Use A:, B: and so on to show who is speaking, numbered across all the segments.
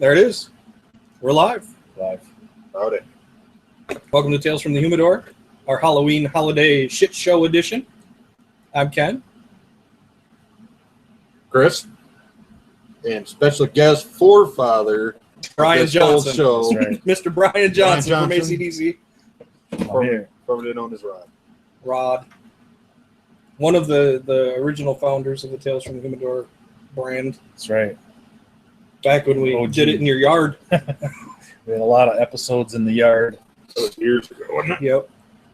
A: There it is. We're live.
B: Howdy.
A: Welcome to Tales from the Humidor, our Halloween holiday shit show edition. I'm Ken.
B: Chris. And special guest forefather
A: Brian Johnson.
B: Show.
C: Right.
A: Mr. Brian Johnson from
B: Johnson.
A: ACDC.
B: Formerly known as Rod.
A: Rod. One of the original founders of the Tales from the Humidor brand.
C: That's right.
A: Back when we
C: OG.
A: did it in your yard.
C: We had a lot of episodes in the yard.
B: That was years ago, wasn't it?
A: Yep.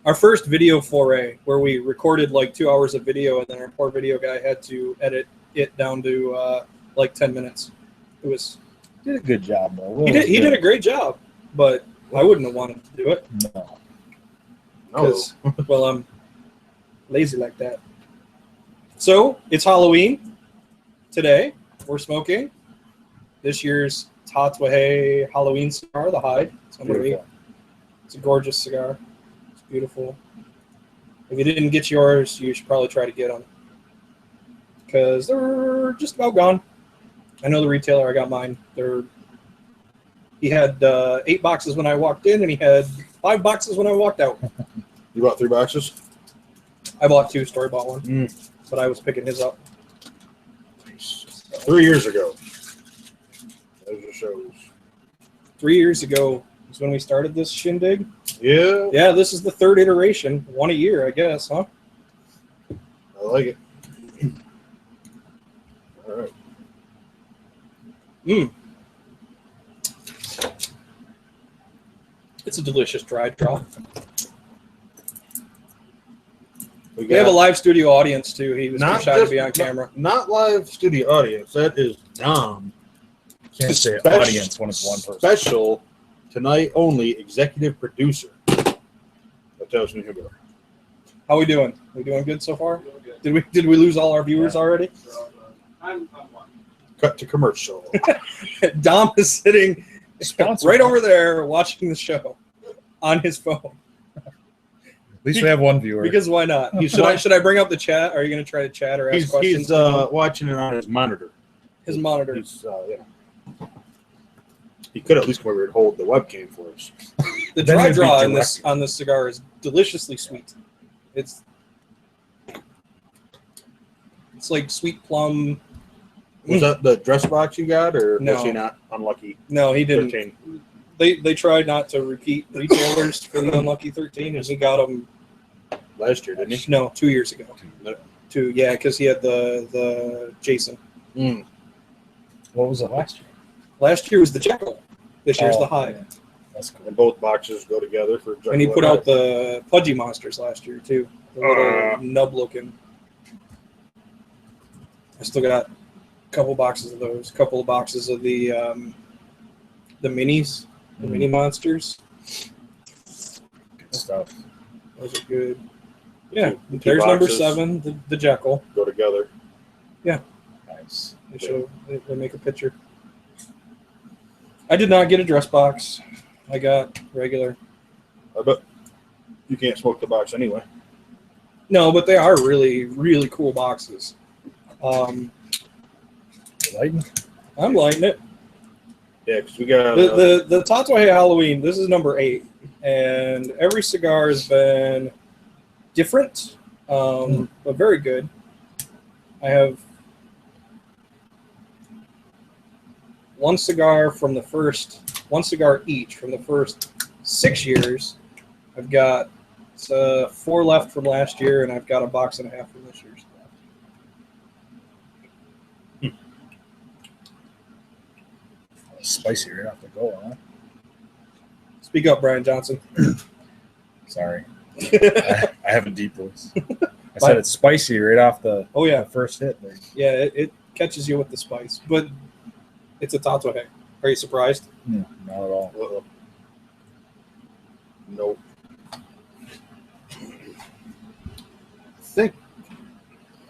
A: Our first video foray, where we recorded like 2 hours of video, and then our poor video guy had to edit it down to like 10 minutes. It was.
C: Did a good job, though.
A: He did a great job, but I wouldn't have wanted to do it.
C: No.
A: Because, well, I'm lazy like that. So, it's Halloween. Today, we're smoking this year's Tatuaje Halloween cigar, the Hyde. It's a gorgeous cigar. It's beautiful. If you didn't get yours, you should probably try to get them. Because they're just about gone. I know the retailer, I got mine. He had 8 boxes when I walked in, and he had 5 boxes when I walked out.
B: You bought 3 boxes?
A: I bought 2, Story bought 1. But I was picking his up.
B: 3 years ago. Those are shows.
A: 3 years ago is when we started this shindig.
B: Yeah.
A: Yeah, this is the 3rd iteration. 1 a year, I guess, huh?
B: I like it. All right.
A: It's a delicious dry draw.
B: We
A: We have a live studio audience, too. He was too
B: Not
A: shy to
B: just-
A: be on camera.
B: Not live studio audience. That is Dom.
C: Can't say
B: Special-
C: audience when it's one person.
B: Special, tonight only, executive producer of Tales from the Humidor.
A: How we doing? We doing good so far? Did we lose all our viewers already?
B: Cut to commercial.
A: Dom is sitting
C: Sponsor.
A: right over there watching the show on his phone.
C: At least we have one viewer.
A: Because why not? Should I bring up the chat? Are you going to try to chat or ask
B: He's
A: questions?
B: watching it on his monitor.
A: His monitor.
B: He's, he could at least come over and hold the webcam for us.
A: The
C: Then
A: dry
C: it'd be
A: draw
C: direct.
A: on this cigar is deliciously sweet. It's like sweet plum.
B: Was that the dress box you got, or
A: No.
B: was he not unlucky?
A: No, he didn't.
B: 13.
A: They tried not to repeat retailers for the Unlucky 13, and he got them.
B: Last year, didn't he?
A: No, 2 years ago.
B: No.
A: 2, yeah, because he had the Jason.
C: What was it last year?
A: Last year was the Jekyll. This year's
C: Oh,
A: the Hyde.
C: yeah. That's cool.
B: And both boxes go together for.
A: And he put out the Pudgy Monsters last year, too. The little nub-looking. I still got a couple boxes of those. A couple of boxes of the minis, the mini monsters.
C: Good stuff.
A: Those are good. Yeah,
B: Two
A: there's number
B: boxes
A: 7, the Jekyll.
B: go together.
C: Nice.
A: They make a picture. I did not get a dress box. I got regular.
B: I bet you can't smoke the box anyway.
A: No, but they are really, really cool boxes.
C: You lighting?
A: I'm liking it.
B: Yeah, because we got
A: The Tatuaje Halloween, this is number 8. And every cigar has been different, but very good. I have one cigar each from the first 6 years. I've got 4 left from last year, and I've got a box and a half from this year's.
C: Spicy right off the go, huh?
A: Speak up, Brian Johnson.
C: Sorry. I have a deep voice. I said it's spicy right off the,
A: Oh, yeah.
C: the first hit. There.
A: Yeah, it catches you with the spice, but it's a Tatuaje. Are you surprised?
C: Not at all.
B: Uh-oh. Nope. I think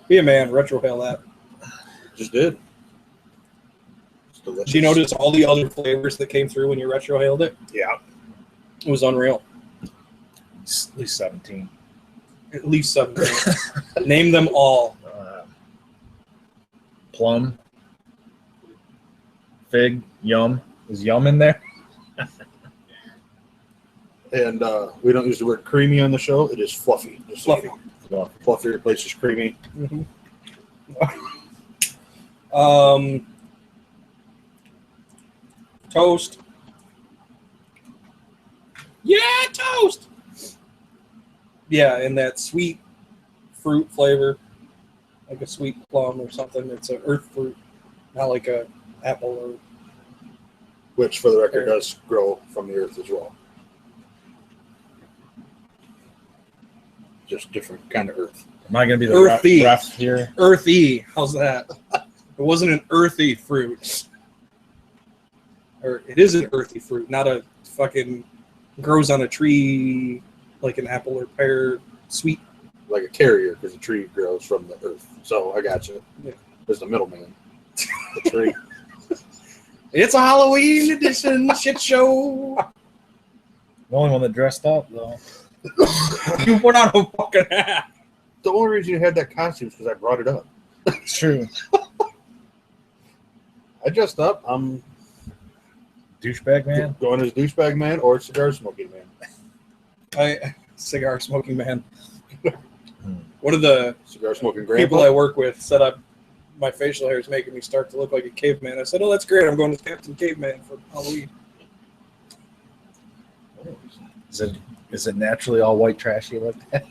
A: Be a man, retrohale that.
B: just did. It's delicious.
A: Did you notice all the other flavors that came through when you retrohaled it?
B: Yeah.
A: It was unreal.
C: At least 17.
A: At least 17. Name them all.
C: Plum, fig, yum, Is yum in there?
B: And we don't use the word creamy on the show. It is fluffy. Just
A: Fluffy.
B: Fluffy replaces creamy.
A: Mm-hmm. Toast. Yeah, toast. Yeah, and that sweet fruit flavor, like a sweet plum or something. It's an earth fruit, not like a apple or.
B: Which, for the record, does grow from the earth as well. Just different kind of earth.
C: Am I going to be the
A: Earthy.
C: ref here?
A: Earthy. How's that? It wasn't an earthy fruit. Or it is an earthy fruit, not a fucking grows on a tree like an apple or pear sweet.
B: Like a carrier, because the tree grows from the earth. So I got you.
A: Yeah.
B: There's the middleman. The tree.
A: It's a Halloween edition shit show.
C: The only one that dressed up, though.
A: You put on a fucking hat.
B: The only reason you had that costume is because I brought it up.
C: It's true.
B: I dressed up. I'm
C: Douchebag man?
B: going as douchebag man or cigar smoking man.
A: Cigar smoking man. One of the
B: Cigar smoking grandpa.
A: people I work with said my facial hair is making me start to look like a caveman. I said, "Oh, that's great. I'm going as Captain Caveman for Halloween."
C: Is it naturally all white trashy like that?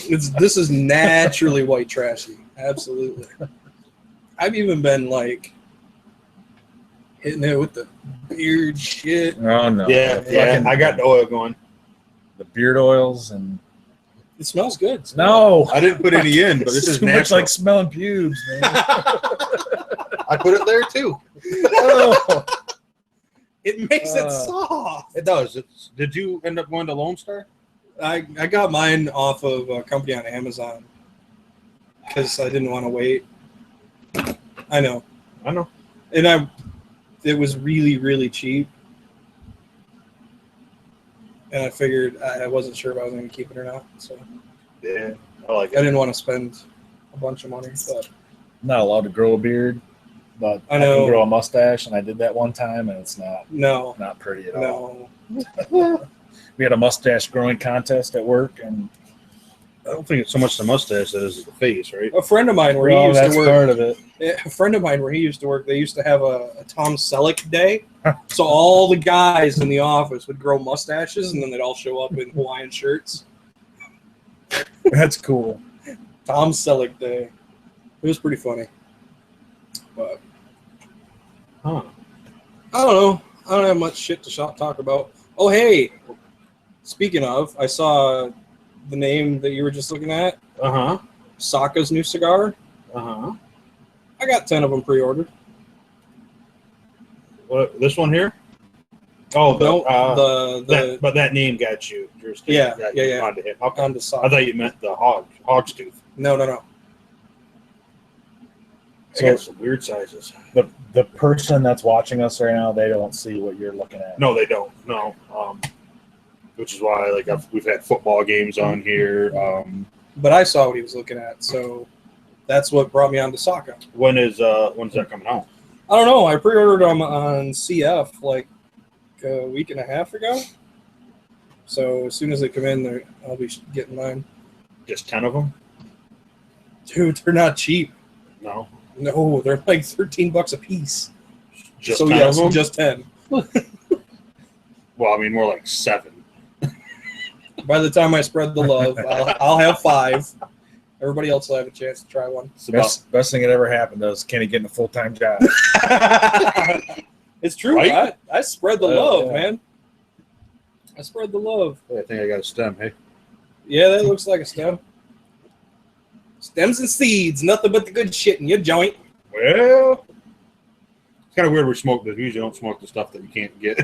A: This is naturally white trashy. Absolutely. I've even been like hitting it with the beard shit.
C: Oh no.
B: Yeah. I got the oil going.
C: The beard oils and
A: It smells good.
C: no.
B: I didn't put any in, but this is
C: too
B: natural.
C: much like smelling pubes, man.
B: I put it there too.
C: Oh.
A: It makes it soft.
B: It does. Did you end up going to Lone Star?
A: I got mine off of a company on Amazon because I didn't want to wait. I know. And it was really, really cheap. And I figured I wasn't sure if I was going to keep it or not. So
B: Yeah, I like
A: I
B: it.
A: didn't want to spend a bunch of money. But
C: I'm not allowed to grow a beard, but I
A: know.
C: can grow a mustache, and I did that one time, and it's not pretty at all.
A: No.
C: We had a mustache growing contest at work, and
B: I don't think it's so much the mustache as the face, right?
A: A friend of mine where he used
C: that's
A: to work.
C: part of it.
A: A friend of mine where he used to work, they used to have a Tom Selleck day. So all the guys in the office would grow mustaches, and then they'd all show up in Hawaiian shirts.
C: That's cool.
A: Tom Selleck day. It was pretty funny. But I don't know. I don't have much shit to talk about. Oh, hey. Speaking of, I saw the name that you were just looking at. Saka's new cigar. I got 10 of them pre-ordered.
B: What, this one here? Oh,
A: but
B: that name got you.
A: Yeah.
B: Onto him. Okay.
A: Onto Saka.
B: I thought you meant the hog's tooth.
A: No.
B: I got some weird sizes.
C: The person that's watching us right now, they don't see what you're looking at.
B: No, they don't. No. Which is why, like, we've had football games on here.
A: But I saw what he was looking at, so that's what brought me on to Saka.
B: When's that coming out?
A: I don't know. I pre-ordered them on CF like a week and a half ago. So as soon as they come in, I'll be getting mine.
B: Just 10 of them?
A: Dude, they're not cheap.
B: No.
A: No, they're like $13 a piece.
B: Just
A: so
B: 10
A: yes,
B: of them?
A: just 10.
B: Well, I mean, more like 7.
A: By the time I spread the love, I'll have 5. Everybody else will have a chance to try one.
C: Best thing that ever happened was Kenny getting a full-time job.
A: It's true.
B: Right?
A: I spread the love,
C: yeah.
A: man. I spread the love.
B: I think I got a stem, hey?
A: Yeah, that looks like a stem. Stems and seeds, nothing but the good shit in your joint.
B: Well, it's kind of weird we smoke this. We usually don't smoke the stuff that you can't get,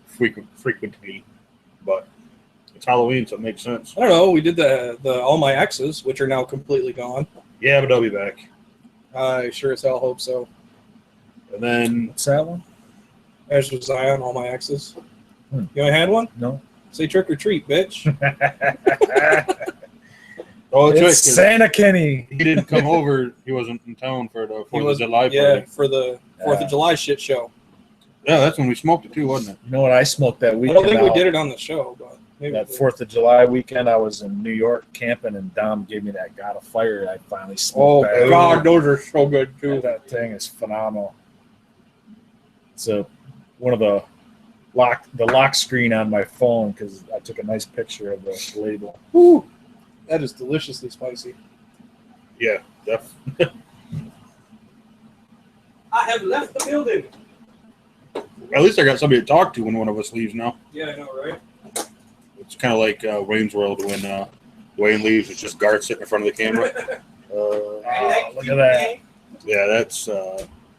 B: frequently. But it's Halloween, so it makes sense.
A: I don't know. We did the All My Exes, which are now completely gone.
B: Yeah, but they'll be back.
A: I sure as hell hope so.
B: And then
C: What's that one?
A: As was Zion, All My Exes. You only had one?
C: No.
A: Say trick or treat, bitch.
B: oh,
C: It's
B: right,
C: Santa Kenny.
B: he didn't come over. He wasn't in town for the 4th of July party.
A: Yeah, for the 4th of July shit show.
B: Yeah, that's when we smoked it too, wasn't it?
C: You know what I smoked that
A: I
C: weekend?
A: don't think we
C: out?
A: did it on the show, but maybe
C: That
A: we did.
C: 4th of July weekend, I was in New York camping, and Dom gave me that God of Fire. And I finally
A: Oh
C: smoked that.
A: God, those are so good too.
C: That thing is phenomenal. It's one of the lock screen on my phone because I took a nice picture of the label.
A: Whew, that is deliciously spicy.
B: Yeah, definitely.
A: I have left the building.
B: At least I got somebody to talk to when one of us leaves now.
A: Yeah, I know, right?
B: It's kind of like Wayne's World when Wayne leaves. It's just Garth sitting in front of the camera.
C: Look at that.
B: Yeah,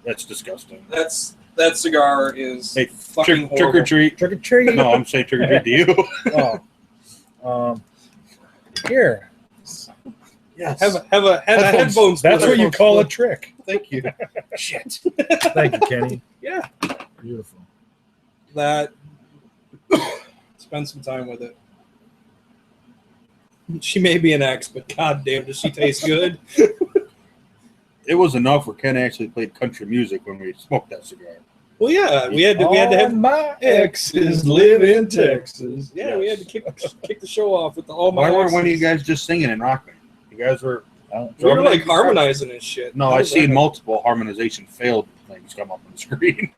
B: that's disgusting.
A: That cigar is
B: Hey,
A: fucking
B: trick or
A: horrible.
B: treat.
C: Trick or treat.
B: No, I'm saying trick or treat to you.
C: Oh. Here.
B: Yes.
A: Have a headphones.
C: That's what you call a trick.
B: Thank you.
A: Shit.
C: Thank you, Kenny.
A: Yeah.
C: Beautiful.
A: That. Spend some time with it. She may be an ex, but goddamn, does she taste good?
B: It was enough where Ken actually played country music when we smoked that cigar.
A: Well, yeah, we had to have
C: my exes live in Texas.
A: Yeah,
B: Yes.
A: we had to kick the show off with the all my.
B: Why weren't
A: exes.
B: one of you guys just singing and rocking? You guys were.
A: We were like harmonizing and shit.
B: No, I seen multiple harmonization failed things come up on the screen.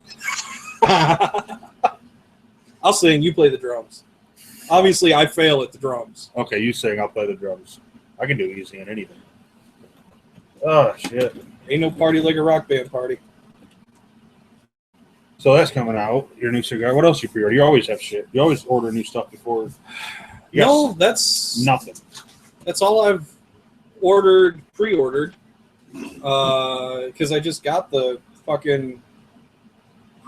A: I'll sing. You play the drums. Obviously, I fail at the drums.
B: Okay, you sing. I'll play the drums. I can do easy on anything. Oh shit!
A: Ain't no party like a rock band party.
B: So that's coming out. Your new cigar. What else you pre-order? You always have shit. You always order new stuff before. Yes.
A: No, that's
B: Nothing.
A: That's all I've pre-ordered. Because I just got the fucking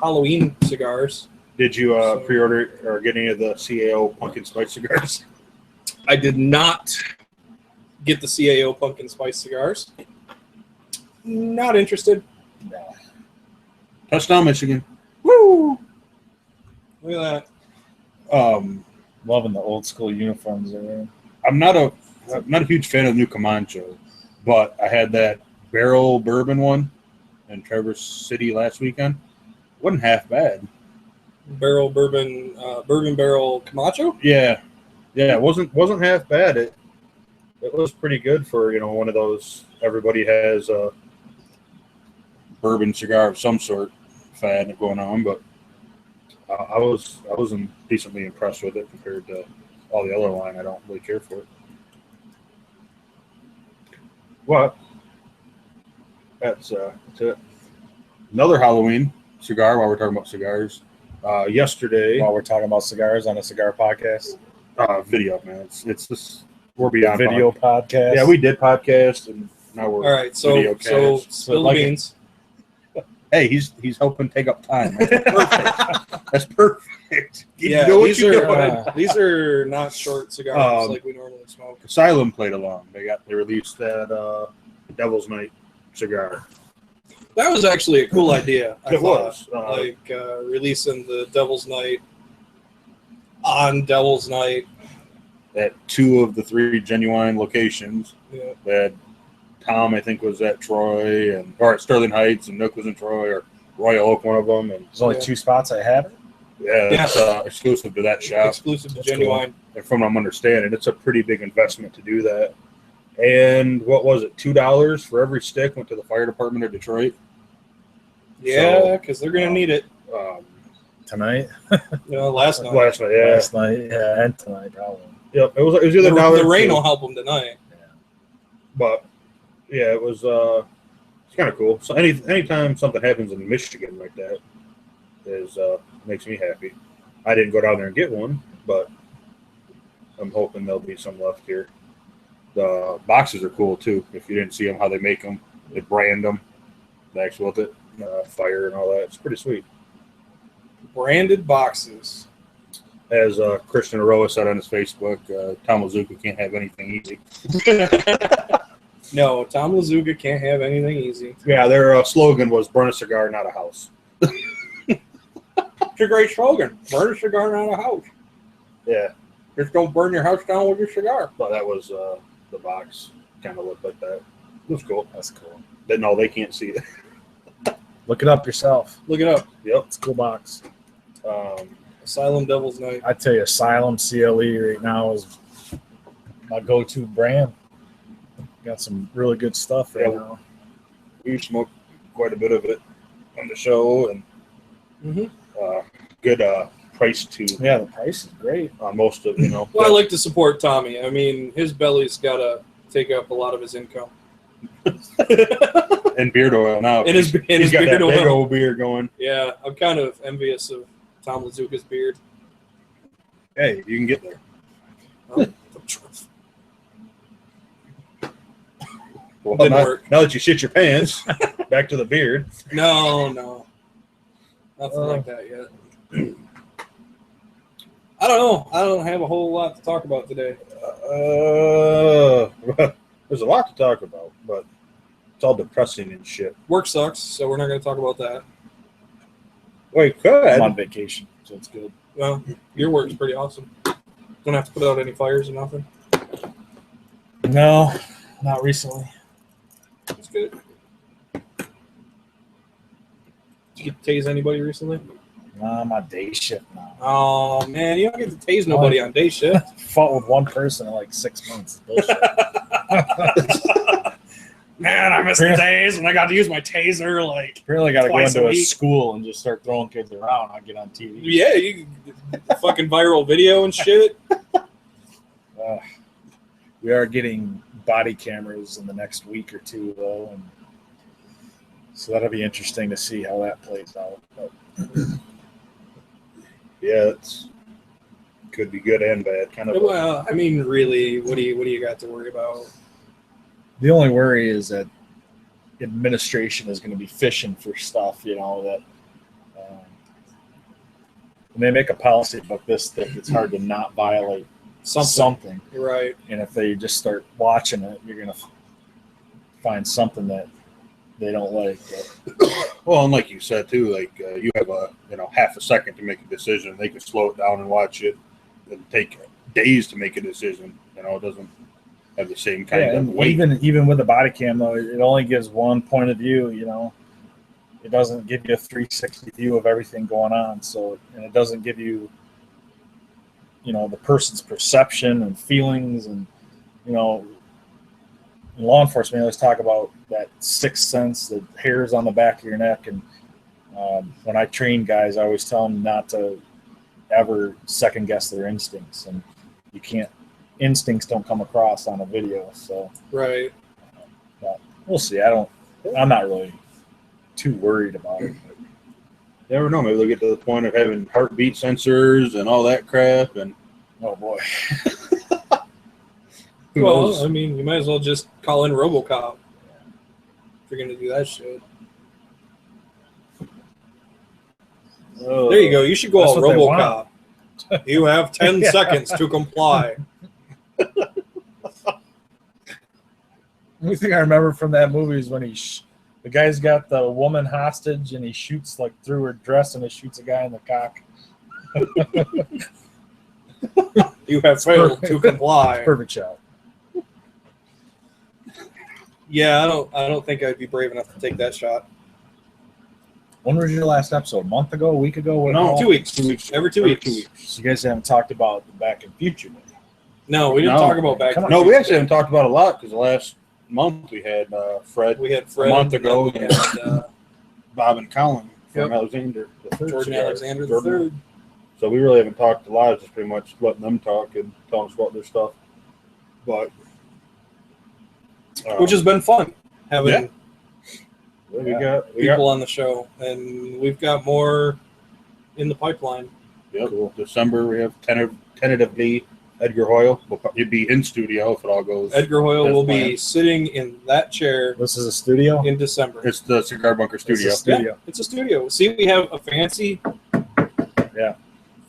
A: Halloween cigars.
B: Did you pre-order or get any of the CAO pumpkin spice cigars?
A: I did not get the CAO pumpkin spice cigars. Not interested.
C: No.
B: Touchdown, Michigan.
A: Woo! Look at that.
C: Loving the old school uniforms they're wearing.
B: I'm not a huge fan of New Comanche, but I had that barrel bourbon one in Traverse City last weekend. Wasn't half bad.
A: Bourbon barrel Camacho.
B: Yeah, it wasn't half bad. It was pretty good for one of those everybody has a bourbon cigar of some sort fad going on, but I was decently impressed with it compared to all the other line. I don't really care for it. What? That's it. Another Halloween cigar. While we're talking about cigars, yesterday.
C: While we're talking about cigars on a cigar podcast.
B: Video, man. It's this. We're beyond
C: Video podcast.
B: Yeah, we did podcast, and now we're
A: All right, so
B: video cast.
A: spill the beans.
B: Hey, he's helping take up time. That's perfect. That's perfect.
A: Yeah,
B: Do what
A: these
B: you
A: are
B: do.
A: these are not short cigars
B: Um,
A: like we normally smoke.
B: Asylum played along. They released that Devil's Night cigar.
A: That was actually a cool idea. I
B: It
A: thought.
B: was.
A: Releasing the Devil's Night on Devil's Night.
B: At 2 of the 3 genuine locations.
A: Yeah.
B: That Tom, I think, was at Troy or at Sterling Heights, and Nook was in Troy, or Royal Oak, one of them. And
C: There's only 2 spots I have.
B: it's exclusive to that shop.
A: Exclusive to
C: That's
A: Genuine.
B: And from what I'm understanding, it's a pretty big investment to do that. And what was it? $2 for every stick went to the fire department of Detroit.
A: Yeah, because they're gonna need it.
C: Tonight.
A: Last night.
B: Last night, yeah.
C: Last night, yeah, and tonight probably.
B: Yep, it was either
A: The rain
B: $1
A: will help them tonight.
B: but yeah, it was it's kind of cool. So anytime something happens in Michigan like that makes me happy. I didn't go down there and get one, but I'm hoping there'll be some left here. The boxes are cool too. If you didn't see them, how they make them, they brand them, the actual fire and all that. It's pretty sweet.
A: Branded boxes.
B: As Christian Aroa said on his Facebook, Tom Lazuka can't have anything easy.
A: No, Tom Lazuka can't have anything easy.
B: Yeah, their slogan was "Burn a cigar, not a house."
A: It's a great slogan. Burn a cigar, not a house.
B: Yeah,
A: Just don't burn your house down with your cigar.
B: but that was the box. Kind of looked like that. It was cool.
C: That's cool.
B: But no, they can't see it.
C: Look it up yourself.
A: Look it up.
B: Yep.
C: It's a cool box.
A: Asylum Devil's Night.
C: I tell you, Asylum CLE right now is my go-to brand. Got some really good stuff right now.
B: We smoked quite a bit of it on the show, and good price too.
C: Yeah, the price is great
B: on most of
A: Well, I like to support Tommy. I mean, his belly's got to take up a lot of his income.
B: And beard oil now.
A: He's
B: got
A: beard
B: that
A: oil.
B: big old beard going.
A: Yeah, I'm kind of envious of Tom Lazuka's beard.
B: Hey, you can get there. Well,
A: Didn't work.
B: Now that you shit your pants, back to the beard.
A: No. Nothing like that yet. I don't know. I don't have a whole lot to talk about today.
B: There's a lot to talk about, but it's all depressing and shit.
A: Work sucks, so we're not going to talk about that.
B: Wait, good.
C: I'm on vacation, so it's good.
A: Well, your work's pretty awesome. Don't have to put out any fires or nothing.
C: No, not recently.
A: That's good. Did you get to tase anybody recently?
C: No, I'm on day shift now.
A: Oh, man, you don't get to tase nobody on day shift.
C: Fought with one person in like 6 months. Bullshit.
A: Man, I missed the days when I got to use my taser like
C: Really got to go
A: twice
C: into
A: a
C: a
A: week.
C: school and just start throwing kids around. I get on TV.
A: Yeah, you fucking viral video and shit.
C: We are getting body cameras in the next week or two, though, and so that'll be interesting to see how that plays out. But
B: yeah, it's could be good and bad. Kind of.
A: Well, I mean, really, what do you got to worry about?
C: the only worry is that administration is going to be fishing for stuff, that when they make a policy book this thick, it's hard to not violate something.
A: Right.
C: And if they just start watching it, you're going to find something that they don't like.
B: Well, and like you said too, like you have half a second to make a decision. They can slow it down and watch it, and take days to make a decision. It doesn't have the same kind of weight.
C: Even with the body cam, though, it only gives one point of view. It doesn't give you a 360 view of everything going on. So, and it doesn't give you, the person's perception and feelings, and in law enforcement, they always talk about that sixth sense, the hairs on the back of your neck. And when I train guys, I always tell them not to ever second guess their instincts, and instincts don't come across on a video. So
A: Right.
C: But we'll see. I'm not really too worried about it.
B: You never know. Maybe they'll get to the point of having heartbeat sensors and all that crap. And
C: Oh boy.
B: who knows?
A: I mean, you might as well just call in RoboCop if you're going to do that shit. There you go. You should go
C: That's
A: all
C: what they
A: RoboCop. You have 10 seconds to comply.
C: The only thing I remember from that movie is when the guy's got the woman hostage and he shoots through her dress and he shoots a guy in the cock.
A: You have failed to comply.
C: Perfect shot.
A: Yeah, I don't think I'd be brave enough to take that shot.
C: When was your last episode? A month ago? A week ago?
A: No, 2 weeks. 2 weeks. Every 2 weeks.
C: So you guys haven't talked about the Back in Future movie.
A: No, we didn't talk about back.
C: Come on.
B: No, we actually haven't talked about a lot because the last month we had Fred.
A: We had Fred
B: a month ago,
A: and
B: Bob and Colin from
A: Yep.
B: Alexander the Third.
A: Jordan
B: Cigar.
A: Alexander
B: Jordan.
A: III.
B: So we really haven't talked a lot. It's just pretty much letting them talk and telling us about their stuff. But
A: Which has been fun having
B: we got
A: people on the show, and we've got more in the pipeline.
B: Cool. December we have tentatively Edgar Hoyle. He'd be in studio if it all goes.
A: Edgar Hoyle
B: as
A: will be
B: planned.
A: sitting in that chair
C: This is a studio?
A: in December.
B: It's the Cigar Bunker studio.
C: It's a studio.
A: Yeah, it's a studio. See, we have a fancy
C: I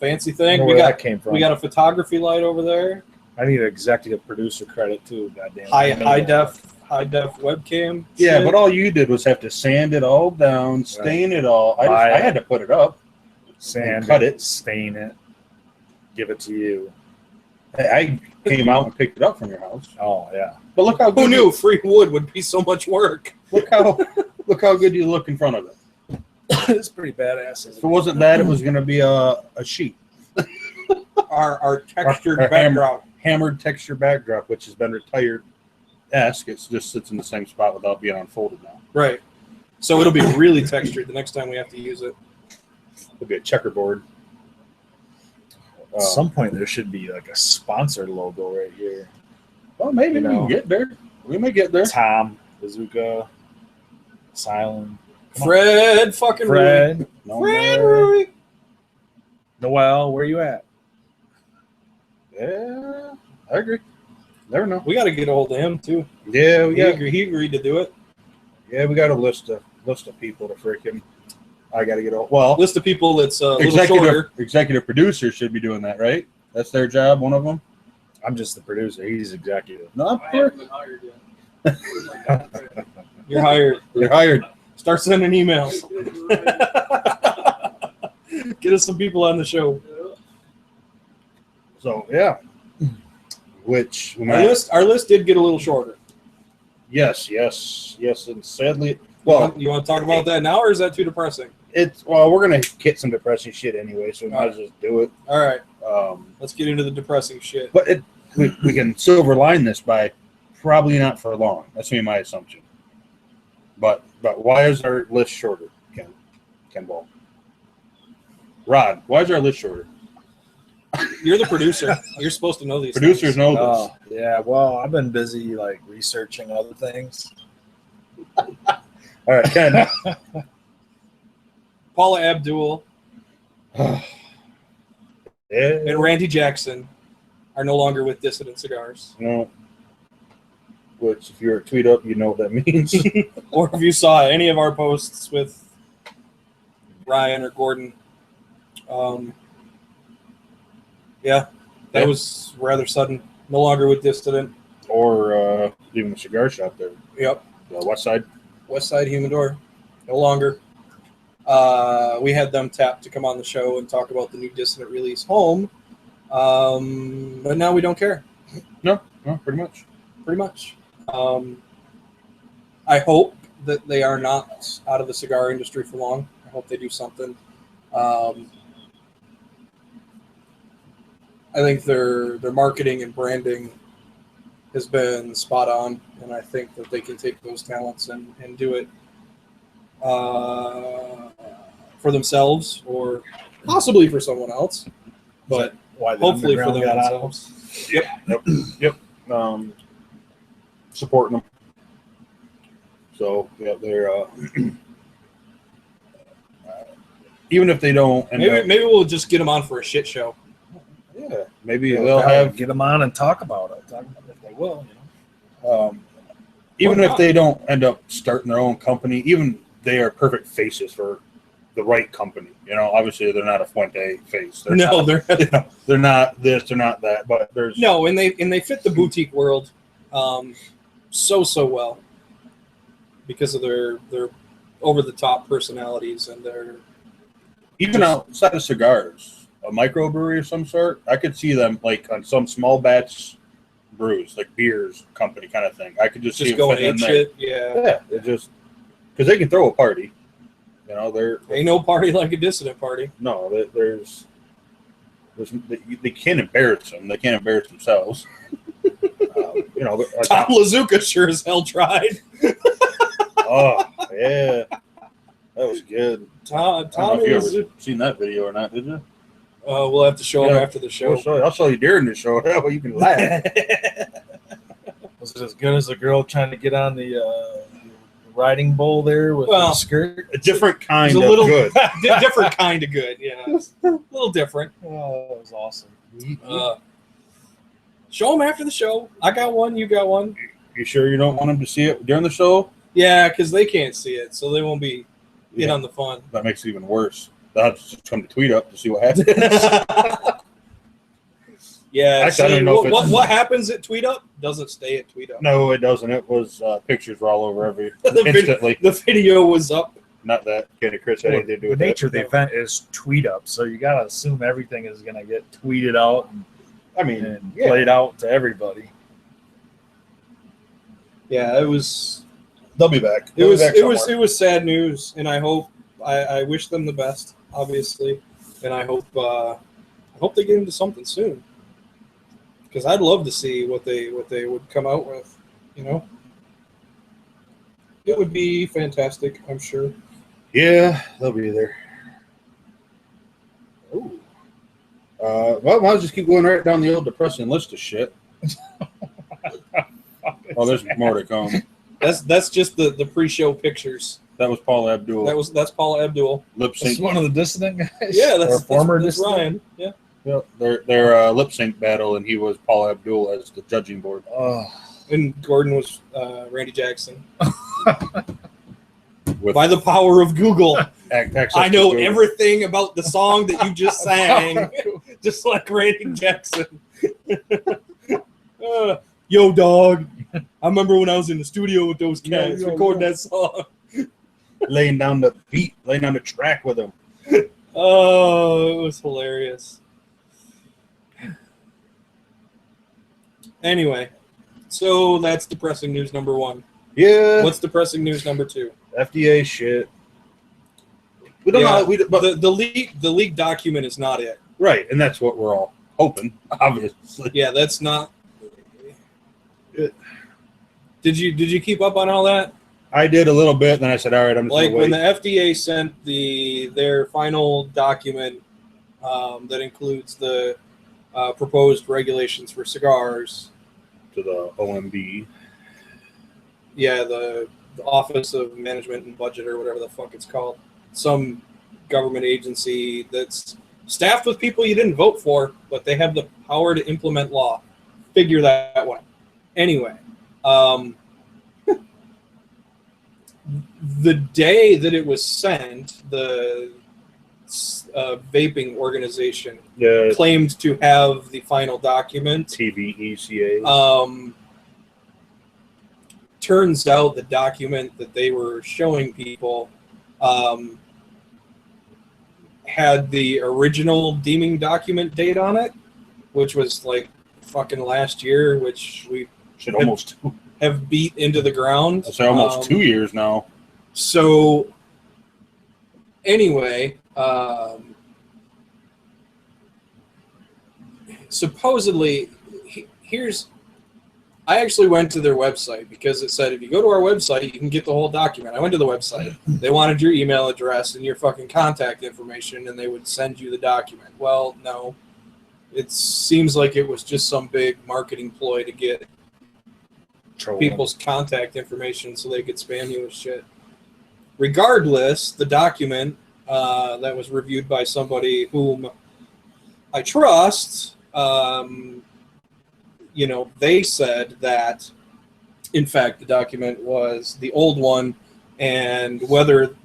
A: thing.
C: don't know
A: We
C: where
A: got
C: that came from.
A: we got a photography light over there.
C: I need an executive producer credit too. Goddamn.
A: High def webcam.
B: Yeah,
A: shit.
B: but all you did was have to sand it all down, stain it all. I had to put it up.
C: Sand
B: cut it.
C: stain it, give it to you.
B: I came out and picked it up from your house.
C: Oh yeah.
B: But look how
A: Who
B: good
A: knew free wood would be so much work?
B: look how good you look in front of it.
C: It's pretty badass.
B: If it wasn't that, it was going to be a sheet.
A: Our textured
B: Our
A: backdrop.
B: Hammered texture backdrop, which has been retired. It just sits in the same spot without being unfolded now.
A: Right. So it'll be really textured the next time we have to use it.
B: It'll be a checkerboard.
C: At some point, there should be like a sponsor logo right here.
B: Well, maybe we can get there. We may get there.
C: Tom, Bazooka, Silent,
A: Fred fucking
C: Fred,
A: Fred Rui.
C: Noel, where you at?
B: Yeah, I agree. Never know.
A: We got to get a hold of him too.
B: Yeah,
A: He agreed to do it.
B: Yeah, we got a list of people to freaking. I got to get all. Well,
A: List of people that's a little shorter.
B: Executive producer should be doing that, right? That's their job. One of them.
C: I'm just the producer. He's executive.
B: No, I'm here.
A: You're hired.
B: You're hired.
A: Start sending emails. Get us some people on the show.
B: So yeah, which
A: our list did get a little shorter.
B: Yes, and sadly,
A: You want to talk about that now, or is that too depressing?
B: We're gonna get some depressing shit anyway, so we might as well just do it.
A: All right, let's get into the depressing shit.
B: But we can silver line this by probably not for long. That's gonna be my assumption. But why is our list shorter, Ken Ball? Rod, why is our list shorter?
A: You're the producer. You're supposed to know these.
B: Producers
A: things.
B: know this.
C: Yeah, well, I've been busy like researching other things.
B: All right, Ken.
A: Paula Abdul
B: Yeah.
A: and Randy Jackson are no longer with Dissident Cigars.
B: No. Which, if you're a tweet up, you know what that means.
A: Or if you saw any of our posts with Ryan or Gordon.
B: Yeah.
A: That was rather sudden. No longer with Dissident.
B: Or even the cigar shop there.
A: Yep.
B: The West Side.
A: West Side Humidor. No longer. We had them tapped to come on the show and talk about the new Dissident release, Home. But now we don't care.
B: No, pretty much.
A: Pretty much. I hope that they are not out of the cigar industry for long. I hope they do something. I think their marketing and branding has been spot on, and I think that they can take those talents and do it for themselves or possibly for someone else, but hopefully for themselves.
B: Yep. Supporting them. So yeah, they're even if they don't.
A: Maybe we'll just get them on for a shit show.
B: Yeah, maybe they'll
C: get them on and talk about it. Talk about it if they will,
B: even if they don't end up starting their own company, even they are perfect faces for the right company. Obviously they're not a Fuente face. They're not this, they're not that. But there's
A: and they fit the boutique world so well because of their over the top personalities and their
B: outside of cigars. A microbrewery of some sort, I could see them like on some small batch brews, like beers company kind of thing. I could just see them
A: going
B: in there.
A: shit. Yeah,
B: it just because they can throw a party. They're
A: ain't no party like a Dissident party.
B: No, they can't embarrass them. They can't embarrass themselves.
A: Tom Lazuka sure as hell tried.
B: Oh yeah, that was good.
A: Tom,
B: I don't know if you ever seen that video or not, did you?
A: We'll have to show him after the show.
B: I'll show you during the show. That way you can laugh.
C: Was it as good as a girl trying to get on the riding bull there with the skirt?
B: A different kind
A: of
B: good.
A: Different kind of good. Yeah, a little different.
C: Oh, that was awesome.
A: Show them after the show. I got one. You got one.
B: You sure you don't want them to see it during the show?
A: Yeah, because they can't see it, so they won't be in on the fun.
B: That makes it even worse. They'll have to just come to tweet up to see what happens.
A: Yeah.
B: Actually, I don't know
A: what happens at Tweet Up doesn't stay at Tweet Up.
B: No, it doesn't. It was pictures were all over instantly.
A: The video was up.
B: Not that Kenny Chris had anything to do with
C: the nature of the event is Tweet Up, so you gotta assume everything is gonna get tweeted out and played out to everybody.
A: Yeah, it was.
B: They'll be back.
A: It was sad news, and I hope I wish them the best, obviously, and I hope they get into something soon. Because I'd love to see what they would come out with. You know, it would be fantastic. I'm sure.
B: Yeah, they'll be there. Ooh. Well, I'll just keep going right down the old depressing list of shit. Oh, there's more to come.
A: That's just the pre-show pictures.
B: That was Paul Abdul.
A: That's Paul Abdul.
B: Lip sync.
C: This is one of the dissident guys.
A: Yeah, that's
C: former
A: that's
C: dissident.
A: Ryan. Yeah.
B: Well, their lip sync battle, and he was Paul Abdul as the judging board.
C: Oh.
A: And Gordon was Randy Jackson.
B: With
A: By the power of Google, I know
B: Google.
A: everything about the song that you just sang, just like Randy Jackson. Yo, dog. I remember when I was in the studio with those cats recording that song.
B: Laying down the beat, laying down the track with him.
A: Oh, it was hilarious. Anyway, so that's depressing news number 1.
B: Yeah.
A: What's depressing news number 2?
B: FDA shit. We don't know. But
A: the leaked document is not it.
B: Right, and that's what we're all hoping, obviously.
A: Yeah, that's not. Did you keep up on all that?
B: I did a little bit, then I said, all right, I'm just
A: like
B: gonna wait.
A: when the FDA sent their final document that includes the proposed regulations for cigars
B: to the OMB.
A: Yeah, the Office of Management and Budget or whatever the fuck it's called. Some government agency that's staffed with people you didn't vote for, but they have the power to implement law. Figure that way. Anyway, the day that it was sent, the vaping organization claimed to have the final document.
B: TVECA.
A: Turns out the document that they were showing people had the original deeming document date on it, which was like fucking last year, which we
B: should almost
A: have beat into the ground.
B: I'll say almost 2 years now.
A: So anyway, supposedly I actually went to their website because it said if you go to our website, you can get the whole document. I went to the website. They wanted your email address and your fucking contact information, and they would send you the document. Well, no. It seems like it was just some big marketing ploy to get people's contact information so they could spam you with shit. Regardless, the document that was reviewed by somebody whom I trust, they said that, in fact, the document was the old one, and whether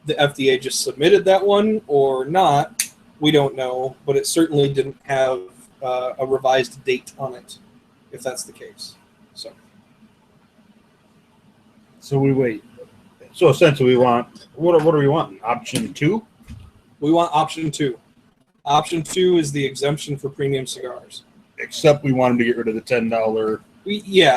A: the FDA just submitted that one or not, we don't know, but it certainly didn't have a revised date on it, if that's the case.
C: So we wait.
B: So essentially, we want what do we want? Option 2?
A: We want option 2. Option 2 is the exemption for premium cigars.
B: Except we want them to get rid of the $10.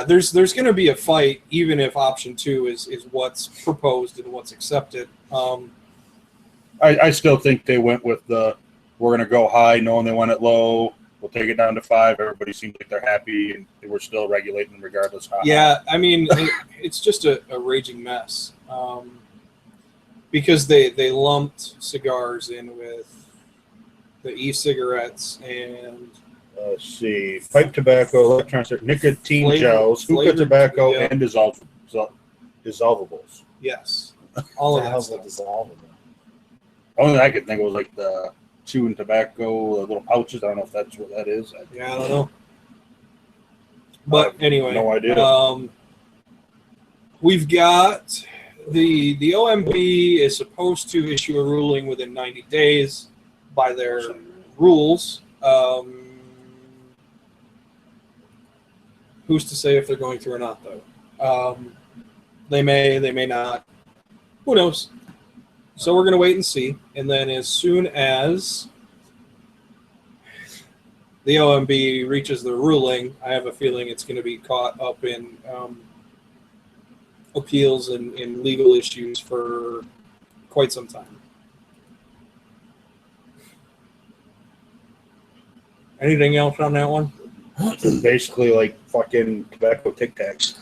A: There's going to be a fight, even if option 2 is what's proposed and what's accepted.
B: I still think they went with we're going to go high, knowing they went it low. We'll take it down to 5. Everybody seems like they're happy, and we're still regulating regardless how.
A: Yeah, I mean, it's just a raging mess because they lumped cigars in with the e-cigarettes and
B: let's see, pipe tobacco, electronic nicotine gels, hookah tobacco, and dissolvables.
A: Yes, all of that
C: stuff. Dissolvable.
B: Only thing I could think of was like the chewing tobacco, the little pouches. I don't know if that's what that is.
A: I don't know. But anyway,
B: no idea.
A: We've got the OMB is supposed to issue a ruling within 90 days by their rules. Who's to say if they're going through or not, though? They may not. Who knows? So we're going to wait and see. And then as soon as the OMB reaches the ruling, I have a feeling it's going to be caught up in appeals and legal issues for quite some time. Anything else on that one?
B: Basically, like fucking tobacco Tic Tacs.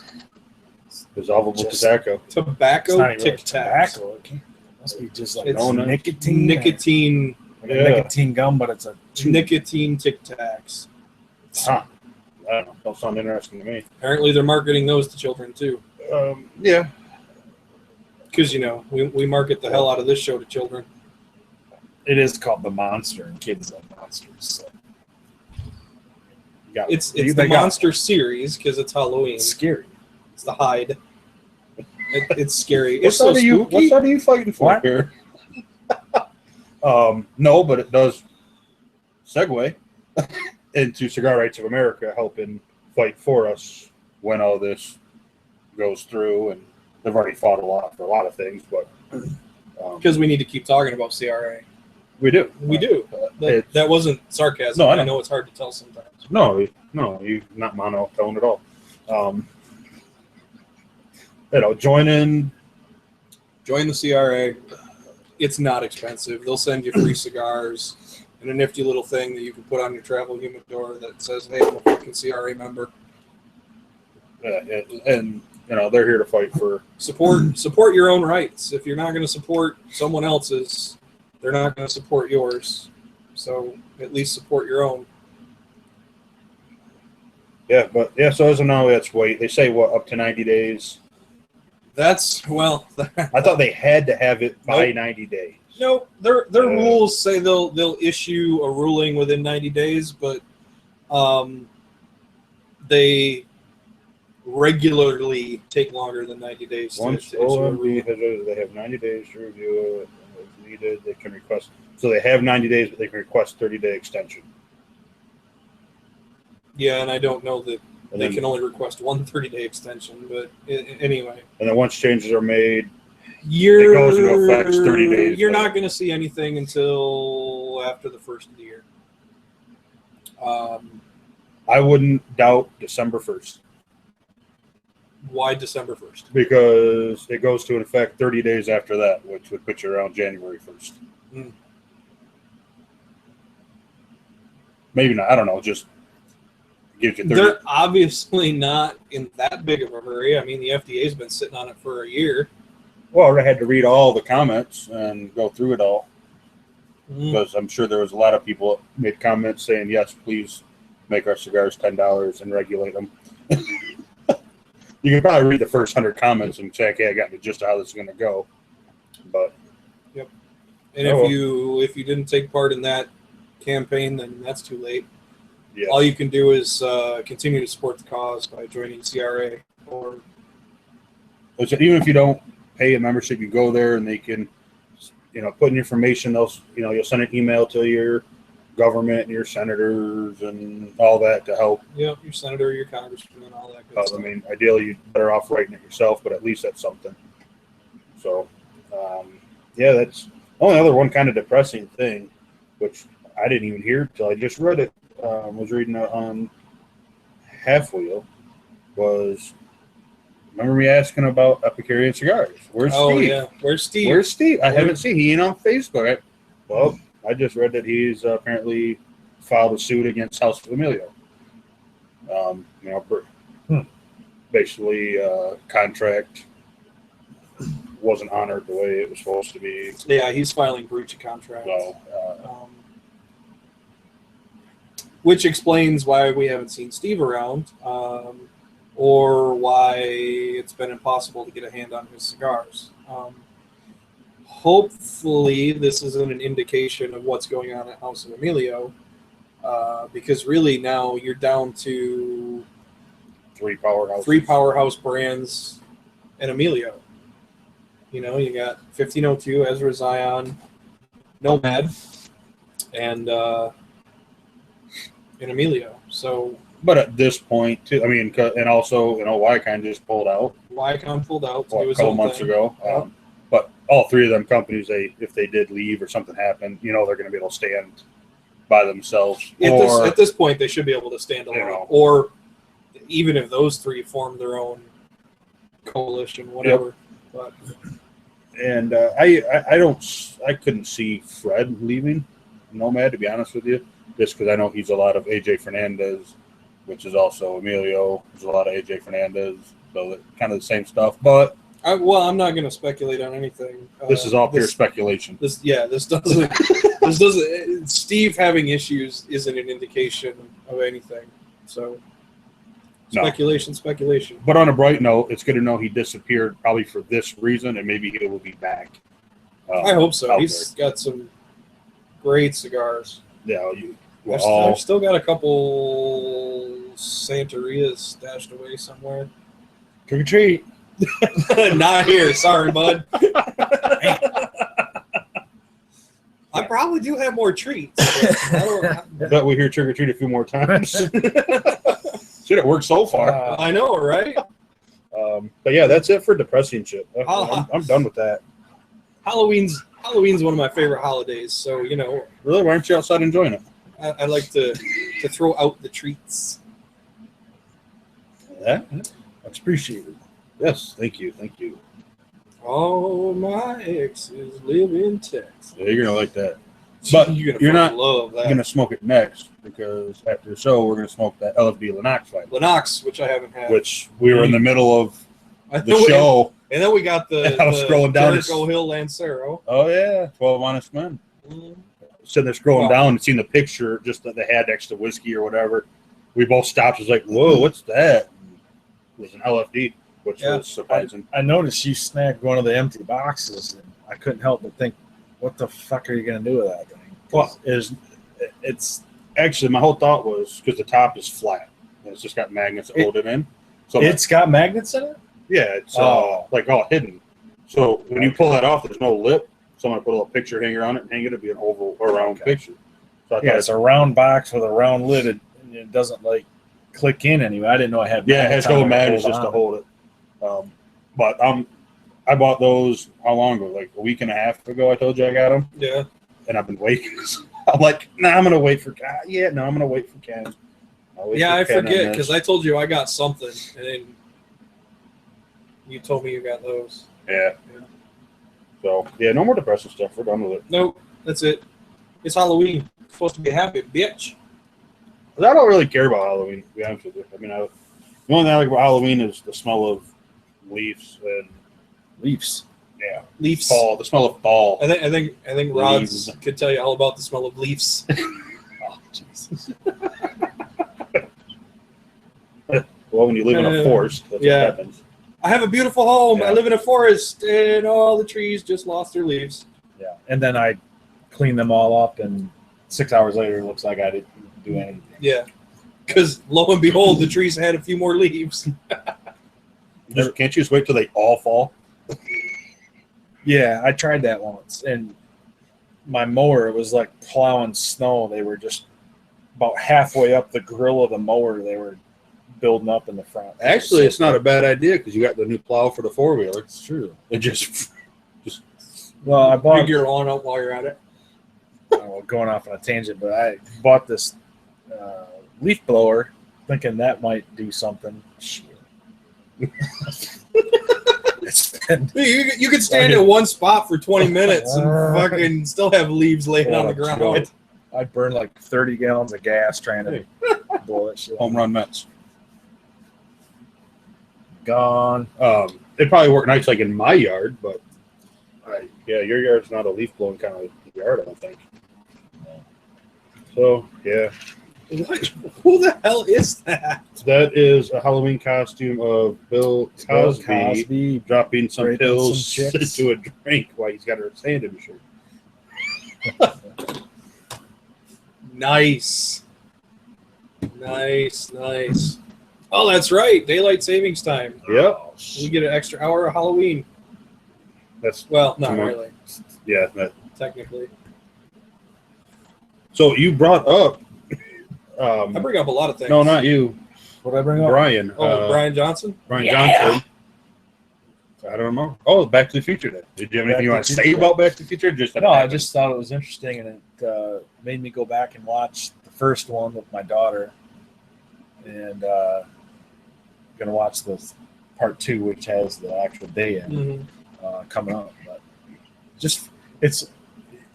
B: Dissolvable tobacco.
A: Tobacco Tic Tacs.
C: Tobacco. It must be just like nicotine.
A: Nicotine.
C: Like a nicotine gum, but it's a
A: nicotine Tic Tacs.
B: Huh. I don't know. Don't sound interesting to me.
A: Apparently, they're marketing those to children too.
B: Yeah.
A: Because we market the hell out of this show to children.
C: It is called the Monster, and kids love monsters. So.
A: It's the Monster series because it's Halloween.
C: It's scary.
A: It's the hide. It's scary.
B: What side are you fighting for here? No, but it does segue into Cigar Rights of America helping fight for us when all this goes through, and they've already fought a lot for a lot of things, but
A: because we need to keep talking about CRA.
B: We do.
A: That wasn't sarcasm.
B: No,
A: I know it's hard to tell sometimes.
B: No, you're not monotone at all. Join
A: the CRA. It's not expensive. They'll send you free cigars and a nifty little thing that you can put on your travel humidor that says, "Hey, I'm a fucking CRA member."
B: And they're here to fight for
A: support your own rights. If you're not going to support someone else's, they're not going to support yours. So at least support your own.
B: Yeah, so as of now, that's wait. They say up to 90 days.
A: I
B: thought they had to have it by 90 days.
A: No, their rules say they'll issue a ruling within 90 days, but they regularly take longer than 90 days.
B: Once OMB they have 90 days to review it. If needed, they can request. So they have 90 days, but they can request 30-day extension.
A: Yeah, and I don't know that they can only request one 30-day extension, but anyway.
B: And then once changes are made,
A: it
B: goes into effect 30 days.
A: You're not going to see anything until after the first of the year.
B: I wouldn't doubt December 1st.
A: Why December 1st?
B: Because it goes to effect 30 days after that, which would put you around January 1st. Maybe not. I don't know. Just gives you 30.
A: They're obviously not in that big of a hurry. I mean, the FDA's been sitting on it for a year.
B: Well, I had to read all the comments and go through it all. Because I'm sure there was a lot of people that made comments saying, yes, please make our cigars $10 and regulate them. You can probably read the first 100 comments and say, okay, I got the gist of how this is going to go. But
A: yep. And if you didn't take part in that campaign, then that's too late. Yes. All you can do is continue to support the cause by joining CRA. Or
B: even if you don't pay a membership, you go there and they can, put in information. You'll send an email to your government and your senators and all that to help.
A: Yeah, your senator, your congressman, and all that good stuff.
B: I mean, ideally, you're better off writing it yourself, but at least that's something. So, that's the only other one kind of depressing thing, which I didn't even hear until I just read it. Was reading it on Half Wheel. Remember me asking about Epicurean cigars? Where's Steve?
A: Yeah. Where's Steve?
B: I haven't seen. He ain't on Facebook. Well, I just read that he's apparently filed a suit against House of Emilio. Basically, contract wasn't honored the way it was supposed to be.
A: Yeah, he's filing breach of contract.
B: So,
A: which explains why we haven't seen Steve around, or why it's been impossible to get a hand on his cigars. Hopefully, this isn't an indication of what's going on at House of Emilio, because really now you're down to three powerhouse brands and Emilio. You got 1502, Ezra Zion, Nomad, and Emilio. So,
B: but at this point, too, I mean, and also, Wycon just pulled out.
A: Wycon pulled out
B: a couple months ago.
A: Yep.
B: But all three of them companies, if they did leave or something happened, they're going to be able to stand by themselves.
A: At this point, they should be able to stand alone. Or even if those three form their own coalition, whatever.
B: Yep. And I couldn't see Fred leaving Nomad, to be honest with you, just because I know he's a lot of AJ Fernandez, which is also Emilio. There's a lot of AJ Fernandez, so that kind of the same stuff. But
A: I'm not going to speculate on anything.
B: This is all pure speculation.
A: This doesn't. Steve having issues isn't an indication of anything. So speculation.
B: But on a bright note, it's good to know he disappeared probably for this reason, and maybe he will be back.
A: I hope so. He's got some great cigars.
B: Yeah,
A: I've still got a couple Santarias stashed away somewhere.
B: Trick or treat.
A: Not here. Sorry, bud. I probably do have more treats.
B: Bet we hear trick or treat a few more times. Shit, it worked so far.
A: I know, right?
B: But yeah, that's it for depressing shit. I'm done with that.
A: Halloween's one of my favorite holidays, so
B: Really, why aren't you outside enjoying it?
A: I like to throw out the treats.
B: Yeah, that's appreciated. Yes, thank you.
A: All my exes live in Texas.
B: Yeah, you're gonna like that. But you're not
A: love that.
B: gonna smoke it next, because after the show we're gonna smoke that LFD Lennox fight.
A: Lennox, which I haven't had.
B: Which we were in the middle of the show.
A: And then we got the
B: I was scrolling down
A: Jericho Hill Lancero.
B: Oh yeah, 12 Honest Men.
A: Mm.
B: Sitting there scrolling down and seeing the picture just that they had next to whiskey or whatever. We both stopped. It was like, whoa, what's that? It was an LFD, which was surprising.
C: I noticed you snagged one of the empty boxes, and I couldn't help but think, what the fuck are you going to do with that thing?
B: Well, it's actually, my whole thought was, because the top is flat, and it's just got magnets that hold it in. So
C: it's got magnets in it?
B: Yeah, it's like all hidden. So when you pull that off, there's no lip. So I'm going to put a little picture hanger on it and hang it. It'll be an oval or round picture. So
C: it's a round box with a round lid, and it doesn't like click in anyway. I didn't know I had.
B: Yeah, it has no magnets just to hold it. But I bought those how long ago? Like a week and a half ago. I told you I got them.
A: Yeah.
B: And I've been waiting. I'm like, I'm going to wait for Ken. Yeah, no, I'm going to wait for Ken.
A: I forget because I told you I got something, and then you told me you got those.
B: Yeah. So, no more depressing stuff. We're done with it.
A: Nope, that's it. It's Halloween. You're supposed to be happy, bitch.
B: I don't really care about Halloween, to be honest with you. I mean, the only thing I like about Halloween is the smell of leaves and
C: leaves.
B: Yeah,
A: leaves.
B: Fall. The smell of fall.
A: I think Rods could tell you all about the smell of leaves.
B: Oh, Jesus. Well, when you live in a forest, that's what happens.
A: I have a beautiful home. I live in a forest, and all the trees just lost their leaves.
C: Yeah, and then I cleaned them all up, and 6 hours later, it looks like I didn't do anything.
A: Yeah, because lo and behold, the trees had a few more leaves.
B: Can't you just wait till they all fall?
C: Yeah, I tried that once, and my mower, it was like plowing snow. They were just about halfway up the grill of the mower. They were building up in the front.
B: Actually, it's not a bad idea because you got the new plow for the 4-wheeler.
C: It's true.
B: It just
C: well, I bought
A: your lawn out while you're at it.
C: Going off on a tangent, but I bought this leaf blower, thinking that might do something. Shit.
A: You could stand at one spot for 20 minutes and fucking still have leaves laying on the ground.
C: I burned like 30 gallons of gas trying to blow that shit.
B: Home run Mets.
C: Gone.
B: It probably worked nice like in my yard, but your yard's not a leaf blowing kind of yard, I don't think. So
A: Who the hell is that?
B: That is a Halloween costume of Bill Cosby dropping some pills into a drink while he's got her hand in his shirt.
A: Nice. Oh, that's right. Daylight savings time.
B: Yep.
A: We get an extra hour of Halloween. Not really.
B: Yeah,
A: technically.
B: So you brought up.
A: I bring up a lot of things.
B: No, not you.
C: What did I bring up?
B: Brian.
A: Brian Johnson?
B: Brian Johnson. I don't know. Oh, Back to the Future then. Did you have anything you want to say about Back to the Future?
C: I just thought it was interesting, and it made me go back and watch the first one with my daughter. And going to watch the part 2, which has the actual day in coming up. But just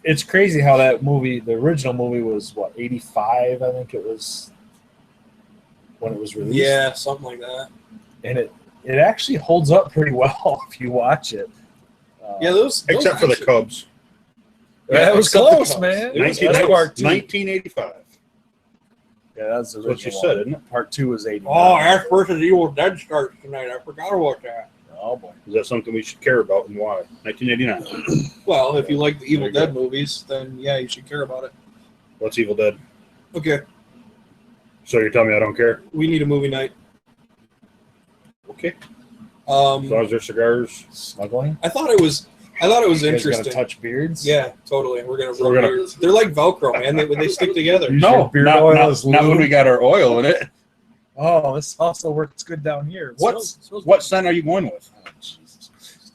C: it's crazy how that movie, the original movie, was what, 85? I think it was when it was released.
A: Yeah, something like that.
C: And it actually holds up pretty well if you watch it.
A: Yeah, those
B: Except for the Cubs.
C: Yeah, that was
A: except the
C: close,
A: Cubs.
C: man.
A: It was
C: That's
A: close.
C: part 2.
B: 1985.
C: Yeah, that's the
B: That's what you
C: original
B: said,
C: one.
B: isn't it?
C: Part 2 was 89.
A: Oh, Ash versus Evil Dead starts tonight. I forgot about that.
C: Oh boy.
B: Is that something we should care about and why? 1989.
A: Well, if you like the Evil
B: There you
A: Dead movies, then yeah, you should care about it.
B: What's Evil Dead?
A: Okay,
B: So you're telling me I don't care?
A: we need a movie night.
B: Okay. As long
A: Um,
B: as there's cigars.
C: Smuggling?
A: I thought it was
C: You guys
A: interesting.
C: gotta touch beards?
A: Yeah, totally. We're gonna
B: So
A: rub
B: we're gonna-
A: beards. They're like Velcro, man. They stick together.
C: You
B: No,
C: sure beard
B: not,
C: oil
B: not,
C: is
B: not when
C: lube?
B: we got our oil in it.
C: Oh, this also works good down here.
B: What scent are you going with?
C: Oh, Jesus Christ.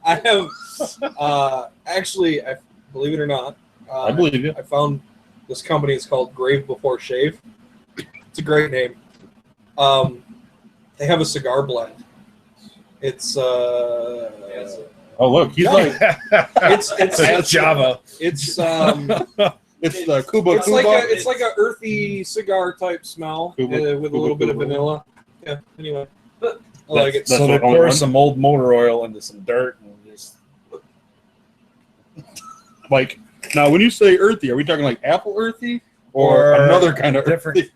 A: I have actually, believe it or not,
B: I believe you.
A: I found this company. It's called Grave Before Shave. It's a great name. They have a cigar blend. It's
B: Oh, look, he's like
A: it's
C: Java.
A: It's
B: it's the Cuba
A: it's
B: Cuba.
A: like a earthy cigar type smell
B: Cuba,
A: with
B: Cuba,
A: a little bit of
B: Cuba.
A: vanilla. Yeah. Anyway, I like it.
B: That's
C: So they
B: what only
C: pour
B: one?
C: some old motor oil into some dirt and just
B: Like now, when you say earthy, are we talking like apple earthy or another kind of
C: different,
B: earthy?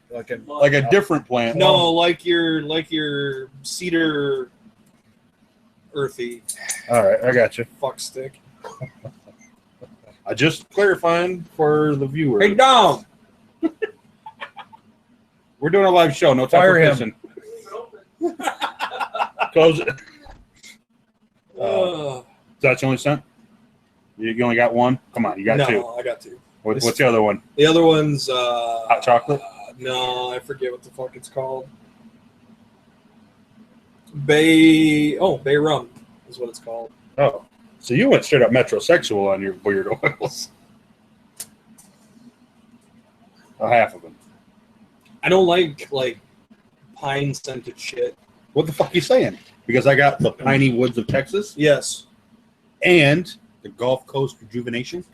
B: like a different plant?
A: No, like your cedar earthy
B: All right, I got you.
A: fuck stick.
B: I just clarifying for the viewer.
A: Hey Dom.
B: We're doing a live show. No time
C: Fire
B: for
C: him.
B: pissing. Close it.
A: Uh,
B: That's the only scent? You only got one? Come on, you got
A: no,
B: two.
A: I got two.
B: What's the other one?
A: The other one's
B: Hot chocolate?
A: No, I forget what the fuck it's called. Bay rum is what it's called.
B: Oh. So you went straight up metrosexual on your weird oils. Half of them.
A: I don't like pine scented shit.
B: What the fuck are you saying? Because I got the piney woods of Texas
A: Yes.
B: and the Gulf Coast rejuvenation.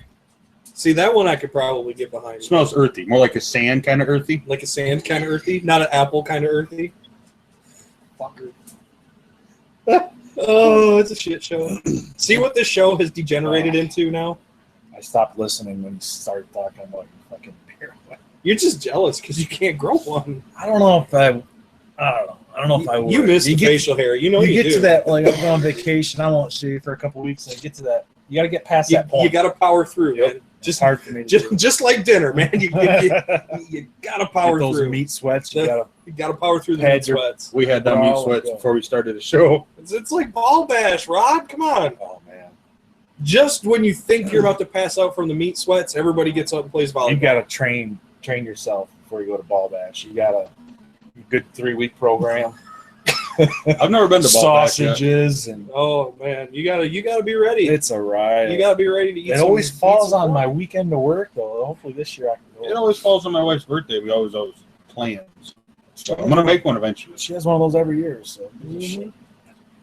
A: See, that one I could probably get behind.
B: It smells earthy, more like a sand kind of earthy.
A: Like a sand kind of earthy, not an apple kind of earthy. Fucker. Oh, it's a shit show. See what this show has degenerated into now?
C: I stopped listening when you started talking about your fucking beer.
A: You're just jealous because you can't grow one.
C: I don't know if I don't know. I don't know if I would.
A: You miss the
C: get,
A: facial hair. You know
C: you
A: you
C: get
A: do.
C: to that, like, I'm on vacation. I won't shave for a couple weeks. And I get to that. You got to get past that point.
A: You got to power through,
C: Yep.
A: man.
C: It's hard for me to do.
A: Just like dinner, man. You got to power
C: Get those
A: through.
C: meat sweats. You got
A: You got to power through the
C: Pad
A: meat
C: your-
A: sweats.
B: We had that meat
C: Oh,
B: sweats
C: God.
B: before we started the show.
A: It's like ball bash, Rod. Come on.
C: Oh man,
A: Just when you think you're about to pass out from the meat sweats, everybody gets up and plays volleyball.
C: you got to train yourself before you go to ball bash. You got a good 3-week program.
B: I've never been to ball bash yet.
C: Sausages and
A: Oh man, you gotta be ready.
C: it's a ride.
A: You gotta be ready to eat.
C: It
A: some-
C: always
A: eat
C: falls
A: some
C: on
A: pork.
C: my weekend to work though. Hopefully this year I can go.
B: It always falls on my wife's birthday. We always plans. So I'm gonna make one eventually.
C: She has one of those every year. So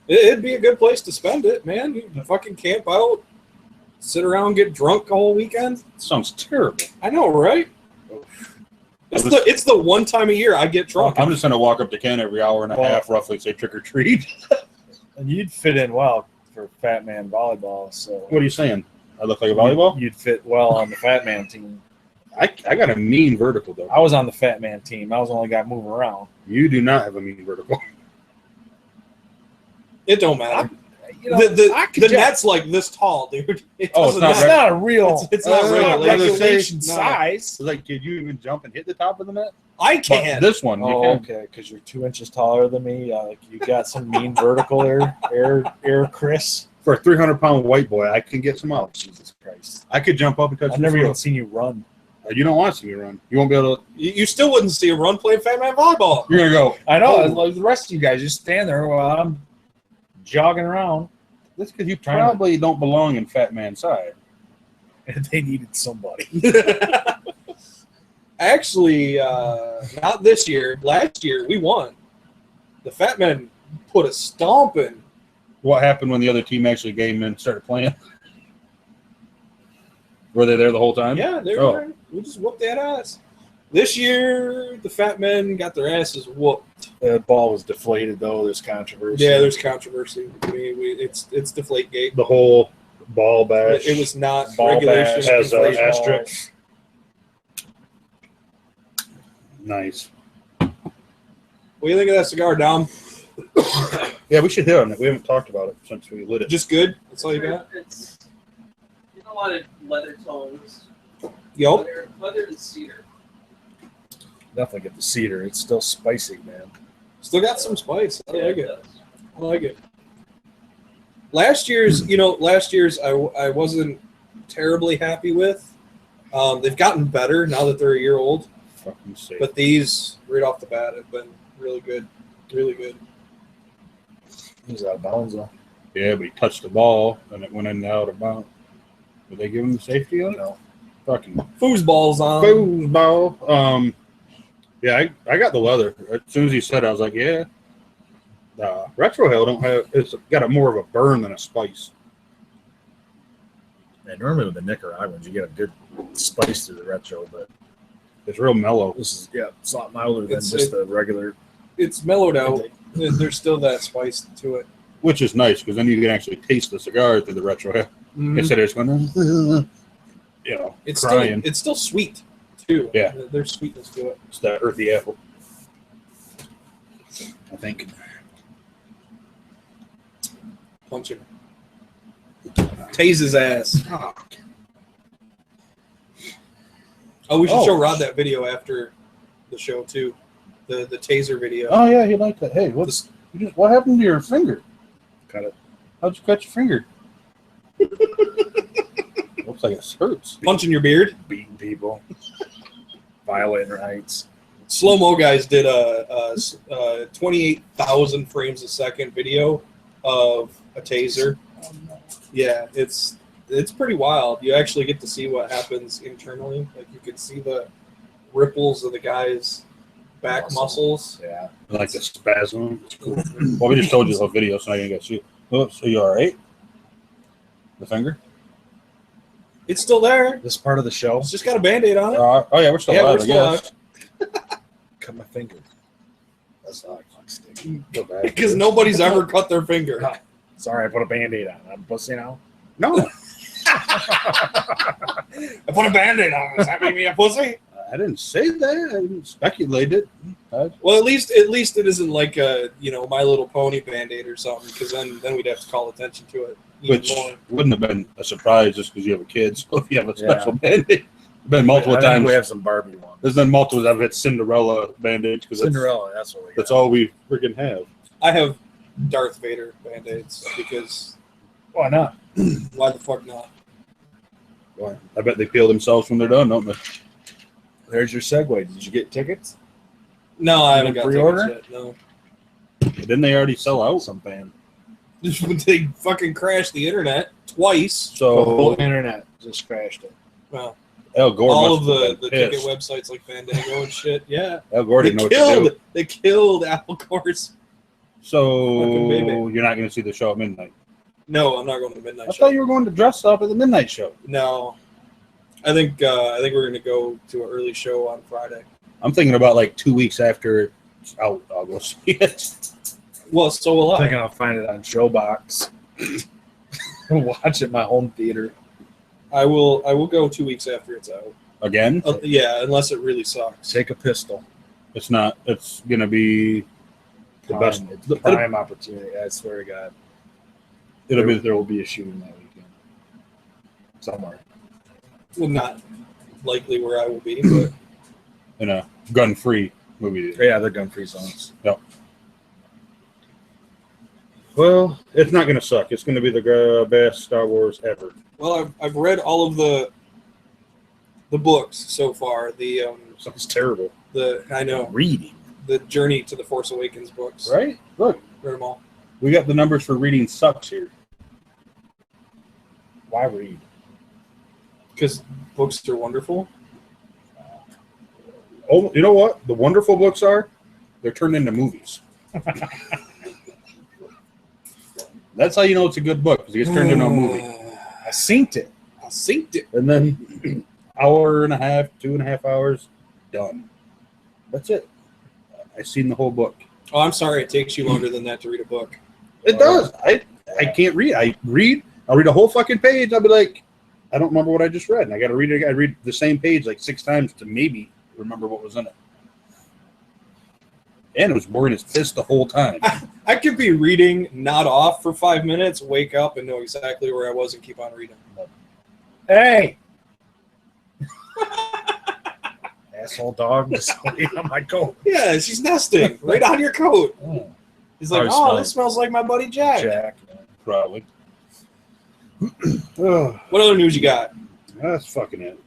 A: It'd be a good place to spend it, man. You can fucking camp out, sit around, get drunk the whole weekend.
B: Sounds terrible.
A: I know, right? It's the one time a year I get drunk.
B: I'm just gonna walk up to Ken every hour and a half, roughly, say trick or treat.
C: and you'd fit in well for Fat Man volleyball. So
B: What are you saying? I look like a volleyball?
C: You'd fit well on the Fat Man team.
B: I got a mean vertical though.
C: I was on the Fat Man team. I was the only guy moving around.
B: You do not have a mean vertical.
A: It don't matter.
C: You know,
A: The net's like this tall, dude. It
B: Oh, it's
A: doesn't
B: not
C: it's
A: matter.
C: not a real.
A: It's not
B: Oh,
A: real.
B: I was gonna say,
C: regulation
A: no.
C: size.
B: It's like, could you even jump and hit the top of the net?
A: I
B: But
A: can't.
B: this one, you
C: Oh,
B: can.
C: okay, because you're 2 inches taller than me. Like you got some mean vertical air, Chris.
B: For a 300-pound white boy, I can get some out.
C: Jesus Christ!
B: I could jump up and touch
C: I've
B: the
C: never even
B: floor.
C: seen you run.
B: You don't want to see me run. You won't be able to.
A: You still wouldn't see a run playing Fat Man volleyball.
B: You're gonna go.
C: I know.
B: Oh.
C: Like the rest of you guys just stand there while I'm jogging around.
B: That's because you
C: Trying to-
B: probably don't belong in Fat Man's side.
C: And they needed somebody.
A: Actually, not this year. Last year, we won. The Fat Men put a stomping.
B: What happened when the other team actually came in and started playing? Were they there the whole time?
A: Yeah, they were there. We just whooped that ass. This year, the fat men got their asses whooped.
C: The ball was deflated, though. There's controversy.
A: Yeah, there's controversy. I mean, it's Deflategate.
B: The whole ball bash.
A: It was not
C: Ball
A: regulation.
C: bash
B: has an
A: inflation.
B: asterisk. Nice.
A: What do you think of that cigar, Dom?
B: Yeah, we should hit on it. We haven't talked about it since we lit it.
A: Just good? That's all you got?
D: It's a lot of leather tones.
A: Yup.
D: Leather and cedar.
C: Definitely get the cedar. It's still spicy, man.
A: Still got some spice. I like it.
D: does.
A: I like it. Last year's I wasn't terribly happy with. They've gotten better now that they're a year old.
B: Fucking safe.
A: But these, right off the bat, have been really good. Really good.
C: He's out of bounds, though.
B: Yeah, but he touched the ball and it went in and out of bounds. Did they give him the safety on it?
C: No.
B: Fucking
A: Foosball's on.
B: foosball. Yeah, I got the leather. As soon as he said it, I was like, yeah. Retro Hell don't have, it's got a more of a burn than a spice.
C: Yeah, normally with the Nicaraguans, you get a good spice to the retro, but
B: It's real mellow.
C: this is, it's a lot milder than
A: It's-
C: just the regular.
A: It's mellowed out. There's still that spice to it.
B: Which is nice because then you can actually taste the cigar through the Retro Hell. Instead of just going,
A: It's
B: crying.
A: still sweet too.
B: Yeah.
A: There's sweetness to it.
B: It's that earthy apple. I think.
A: Punch him. Tase his ass. Oh, we should show Rod that video after the show too. The taser video.
B: Oh yeah, he liked that. Hey, what happened to your finger?
C: Cut it.
B: How'd you cut your finger? Looks like it hurts.
A: Punching your beard.
C: Beating people. Violating rights.
A: Slow mo guys did a 28,000 frames a second video of a taser. Yeah, it's pretty wild. You actually get to see what happens internally. Like you can see the ripples of the guy's back muscles.
C: Yeah.
B: Like the spasm. It's cool. Well, we just told you the whole video, so now you can see. Oh, so you all right? The finger?
A: It's still there.
C: This part of the show,
A: It's just got a Band-Aid on it.
B: Oh yeah, we're still
A: Yeah,
B: alive.
A: we're still
B: I guess.
C: cut my finger. That's not sticky.
B: Feel bad.
A: Because nobody's ever cut their finger.
C: Sorry, I put a Band-Aid on. I'm pussy now.
B: No,
A: I put a Band-Aid on. Does that make me a pussy?
B: I didn't say that. I didn't speculate it.
A: Well, at least it isn't like a My Little Pony Band-Aid or something, because then we'd have to call attention to it. even
B: Which
A: more.
B: wouldn't have been a surprise just because you have a kid. So if you have a
C: Yeah.
B: special band-aid, been multiple
C: I think
B: times.
C: we have some Barbie ones.
B: There's been multiple. I've had Cinderella band-aids because
C: Cinderella, that's what we got.
B: that's all we freaking have.
A: I have Darth Vader Band-Aids because
C: Why not?
A: why the fuck not?
B: I bet they peel themselves when they're done, don't they?
C: There's your segue. Did you get tickets?
A: No, I
C: You
A: haven't
C: didn't
A: got
C: pre-order?
A: tickets yet. No,
B: Didn't they already sell out?
C: Some band.
A: just when they fucking crashed the internet twice.
C: The whole
B: So
C: internet just crashed it.
A: Well,
B: Al Gore
A: all
B: must
A: of
B: have
A: the
B: been
A: ticket
B: pissed.
A: websites like Fandango and shit. Yeah,
B: Al Gore
A: they
B: didn't know what to do.
A: killed Apple Course.
B: So
A: Fucking baby.
B: you're not going to see the show at midnight.
A: No, I'm not going to the midnight
B: I
A: show.
B: thought you were going to dress up at the midnight show.
A: No, I think we're gonna go to an early show on Friday.
B: I'm thinking about like 2 weeks after it's out, I'll go see it.
A: Well, so will
C: I
A: I.
C: think I'll find it on Showbox. Watch it in my home theater.
A: I will go 2 weeks after it's out.
B: Again,
A: Yeah, unless it really sucks.
C: Take a pistol.
B: it's not. It's going to be the
C: Prime.
B: best.
C: It's the prime opportunity. I swear to God.
B: It'll be
C: There will be a shooting that weekend. Somewhere.
A: Well, not likely where I will be, but
B: in a gun-free movie.
C: Yeah, they're gun-free zones.
B: Well, it's not going to suck. It's going to be the best Star Wars ever.
A: well, I've read all of the books so far.
B: Sounds terrible,
A: I know
C: Reading.
A: the Journey to the Force Awakens books.
B: right? Look,
A: Read them all.
B: we got the numbers for reading sucks here.
C: Why read?
A: Because books are wonderful.
B: Oh, you know what? The wonderful books are? They're turned into movies. That's how you know it's a good book, because it gets turned into a movie.
C: I synced it.
A: synced it.
B: And then hour and a half, 2.5 hours, done. That's it. I've seen the whole book.
A: Oh, I'm sorry. It takes you longer than that to read a book.
B: It does. I can't read. I'll read a whole fucking page. I'll be like, I don't remember what I just read. And I got to read it. I read the same page like 6 times to maybe remember what was in it. And it was boring as piss the whole time.
A: I could be reading, not off for 5 minutes, wake up and know exactly where I was and keep on reading.
C: Hey! Asshole dog just laying on my coat.
A: Yeah, she's nesting right on your coat.
C: Oh.
A: He's like,
C: Probably
A: this smells like my buddy Jack.
C: Jack.
B: Probably.
A: What other news you got?
B: That's fucking it.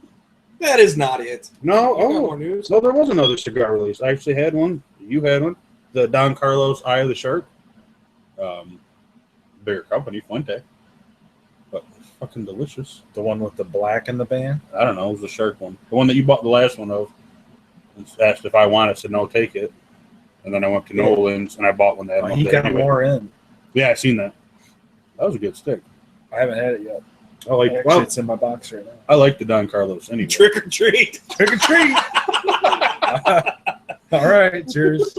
A: That is not it.
B: No,
A: You got more news?
B: no, there was another cigar release. I actually had one. You had one. The Don Carlos Eye of the Shark. Bigger company, Fuente. But fucking delicious.
C: The one with the black in the band?
B: I don't know. It was the shark one. The one that you bought the last one of. And asked if I wanted. I said, no, take it. And then I went to Nolan's and I bought one that
C: He got more in.
B: Yeah, I seen that. That was a good stick.
C: I haven't had it yet.
B: Actually,
C: It's in my box right now.
B: I like the Don Carlos anyway.
A: Trick or treat.
C: Trick or treat! All right, cheers.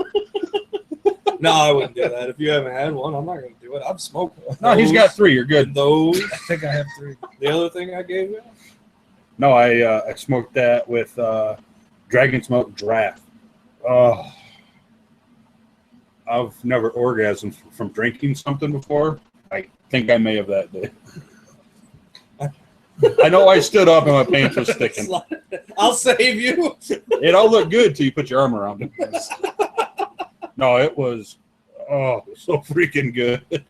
A: No, I wouldn't do that. If you haven't had one, I'm not going to do it. I'm smoking.
B: No, he's got 3. You're good.
A: Those.
C: I think I have 3.
A: The other thing I gave you?
B: No, I smoked that with Dragon Smoke Draft. Oh, I've never orgasmed from drinking something before. I think I may have that day. I know I stood up and my pants was sticking.
A: I'll save you.
B: It all looked good till you put your arm around it. No, it was so freaking good. It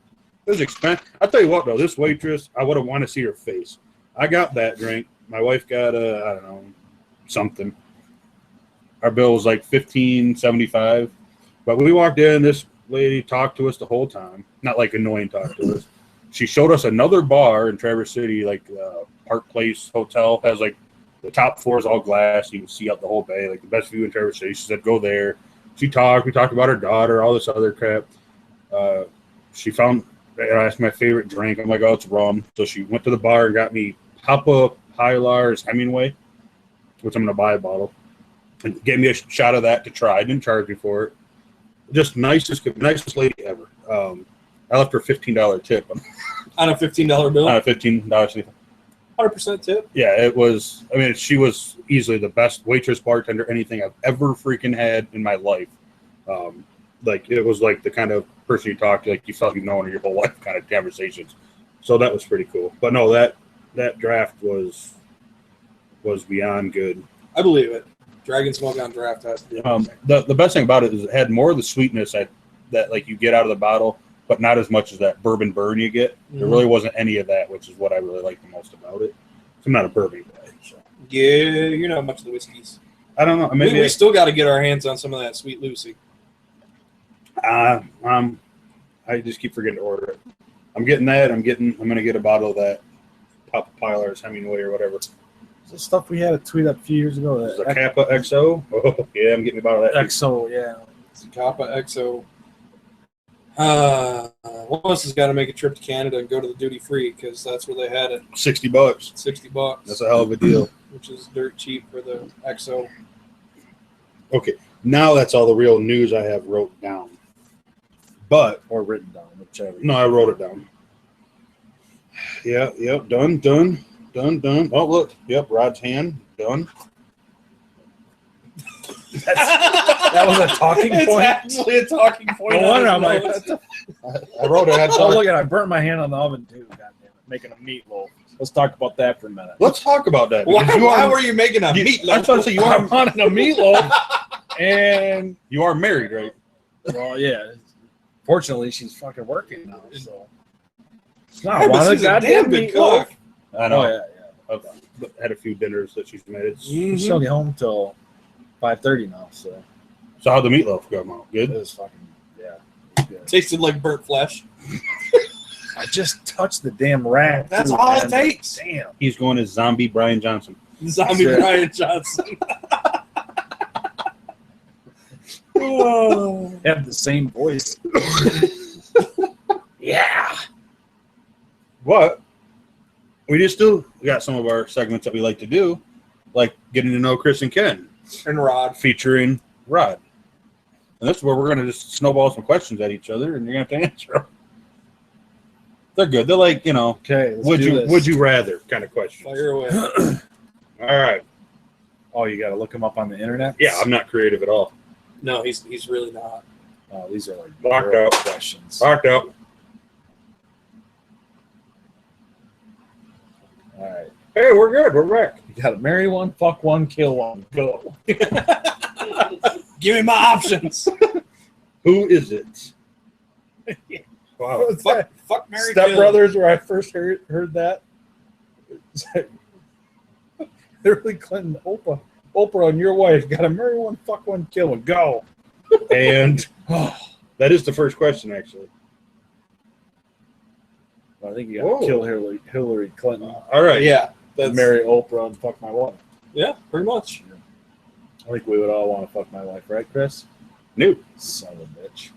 B: was expensive. I'll tell you what, though, this waitress, I would have wanted to see her face. I got that drink. My wife got I don't know, something. Our bill was like $15.75. But we walked in, this lady talked to us the whole time. Not like annoying talk to us. She showed us another bar in Traverse City, like Park Place Hotel. Has like the top floor is all glass. You can see out the whole bay, like the best view in Traverse City. She said, go there. She talked. We talked about her daughter, all this other crap. She found, I asked my favorite drink. I'm like, oh, it's rum. So she went to the bar and got me Papa Pilar's Hemingway, which I'm going to buy a bottle. And gave me a shot of that to try. I didn't charge me for it. Just nicest lady ever. I left her $15 tip.
A: On a $15 bill?
B: On a $15.
A: 100% tip?
B: Yeah, it was. I mean, she was easily the best waitress, bartender, anything I've ever freaking had in my life. Like, it was like the kind of person you talk to, like you felt you've known her your whole life kind of conversations. So that was pretty cool. But no, that draft was beyond good.
A: I believe it. Dragon Smoke on draft has to be
B: the best thing about it is it had more of the sweetness that like you get out of the bottle, but not as much as that bourbon burn you get.
A: Mm-hmm.
B: There really wasn't any of that, which is what I really like the most about it. I'm not a bourbon guy. So.
A: Yeah, you're not much of the whiskeys.
B: I don't know. Maybe
A: we still got to get our hands on some of that Sweet Lucy.
B: I just keep forgetting to order it. I'm getting that. I'm going to get a bottle of that Papa Pilar's Hemingway or whatever.
C: The stuff we had a tweet up a few years ago.
B: Is a Kappa XO? Oh, yeah, I'm getting a bottle of that.
C: XO, yeah.
A: It's a Kappa XO. One of us has got to make a trip to Canada and go to the duty free because that's where they had it.
B: $60.
A: $60.
B: That's a hell of a deal.
A: Which is dirt cheap for the XO.
B: Okay, now that's all the real news I have wrote down.
C: Or written down, whichever.
B: No, I wrote it down. Yeah, done. Oh, look. Yep, Rod's hand, done.
C: That was a talking point?
A: It's actually a talking point.
C: No wonder I'm like,
B: I wrote it.
C: oh, look at it. I burnt my hand on the oven, too. God damn it. Making a meatloaf. Let's talk about that for a minute.
B: Let's talk about that.
A: Why were you making a meatloaf?
B: I was about to say, you are
C: wanting a meatloaf, and
B: you are married, right?
C: well, yeah. Fortunately, she's fucking working now, so. No, I wanted a
A: She's
C: goddamn
A: good
C: meatloaf.
A: cook.
B: I know.
C: Oh, yeah.
B: I've had a few dinners that she's made.
C: She still get home till 5:30 now, so.
B: So how'd the meatloaf come out?
C: It
B: Good?
C: was fucking, yeah. It was good.
A: Tasted like burnt flesh.
C: I just touched the damn rack.
A: That's
C: too,
A: all it
C: man.
A: takes.
C: Damn.
B: He's going as zombie Brian Johnson.
A: Zombie
C: That's it.
A: Brian Johnson.
C: Have the same voice. Yeah.
B: But we got some of our segments that we like to do, like getting to know Chris and Ken,
A: And Rod.
B: featuring Rod. And this is where we're going to just snowball some questions at each other, and you're going to have to answer them. They're good. They're like,
C: Okay.
B: would you rather kind of questions.
A: Fire away.
B: All right.
C: Oh, you got to look them up on the internet?
B: Yeah, I'm not creative at all.
A: No, he's really not.
C: Oh, these are like
B: Locked
C: real
B: up.
C: questions.
B: Locked up.
C: All right.
B: Hey, we're good. We're back.
C: You got to marry one, fuck one, kill one. Go.
A: Give me my options.
B: Who is it? Wow.
A: Fuck Mary
C: Step
A: Kill.
C: Brothers, where I first heard that. Hillary Clinton, Oprah, and your wife got to marry one, fuck one, kill one. Go.
B: And that is the first question, actually.
C: I think you got to kill Hillary Clinton.
B: All right.
A: Yeah. That's,
C: Marry Oprah and fuck my wife.
A: yeah, pretty much.
C: I think we would all want to fuck my wife, right, Chris?
B: New.
C: Son of a bitch.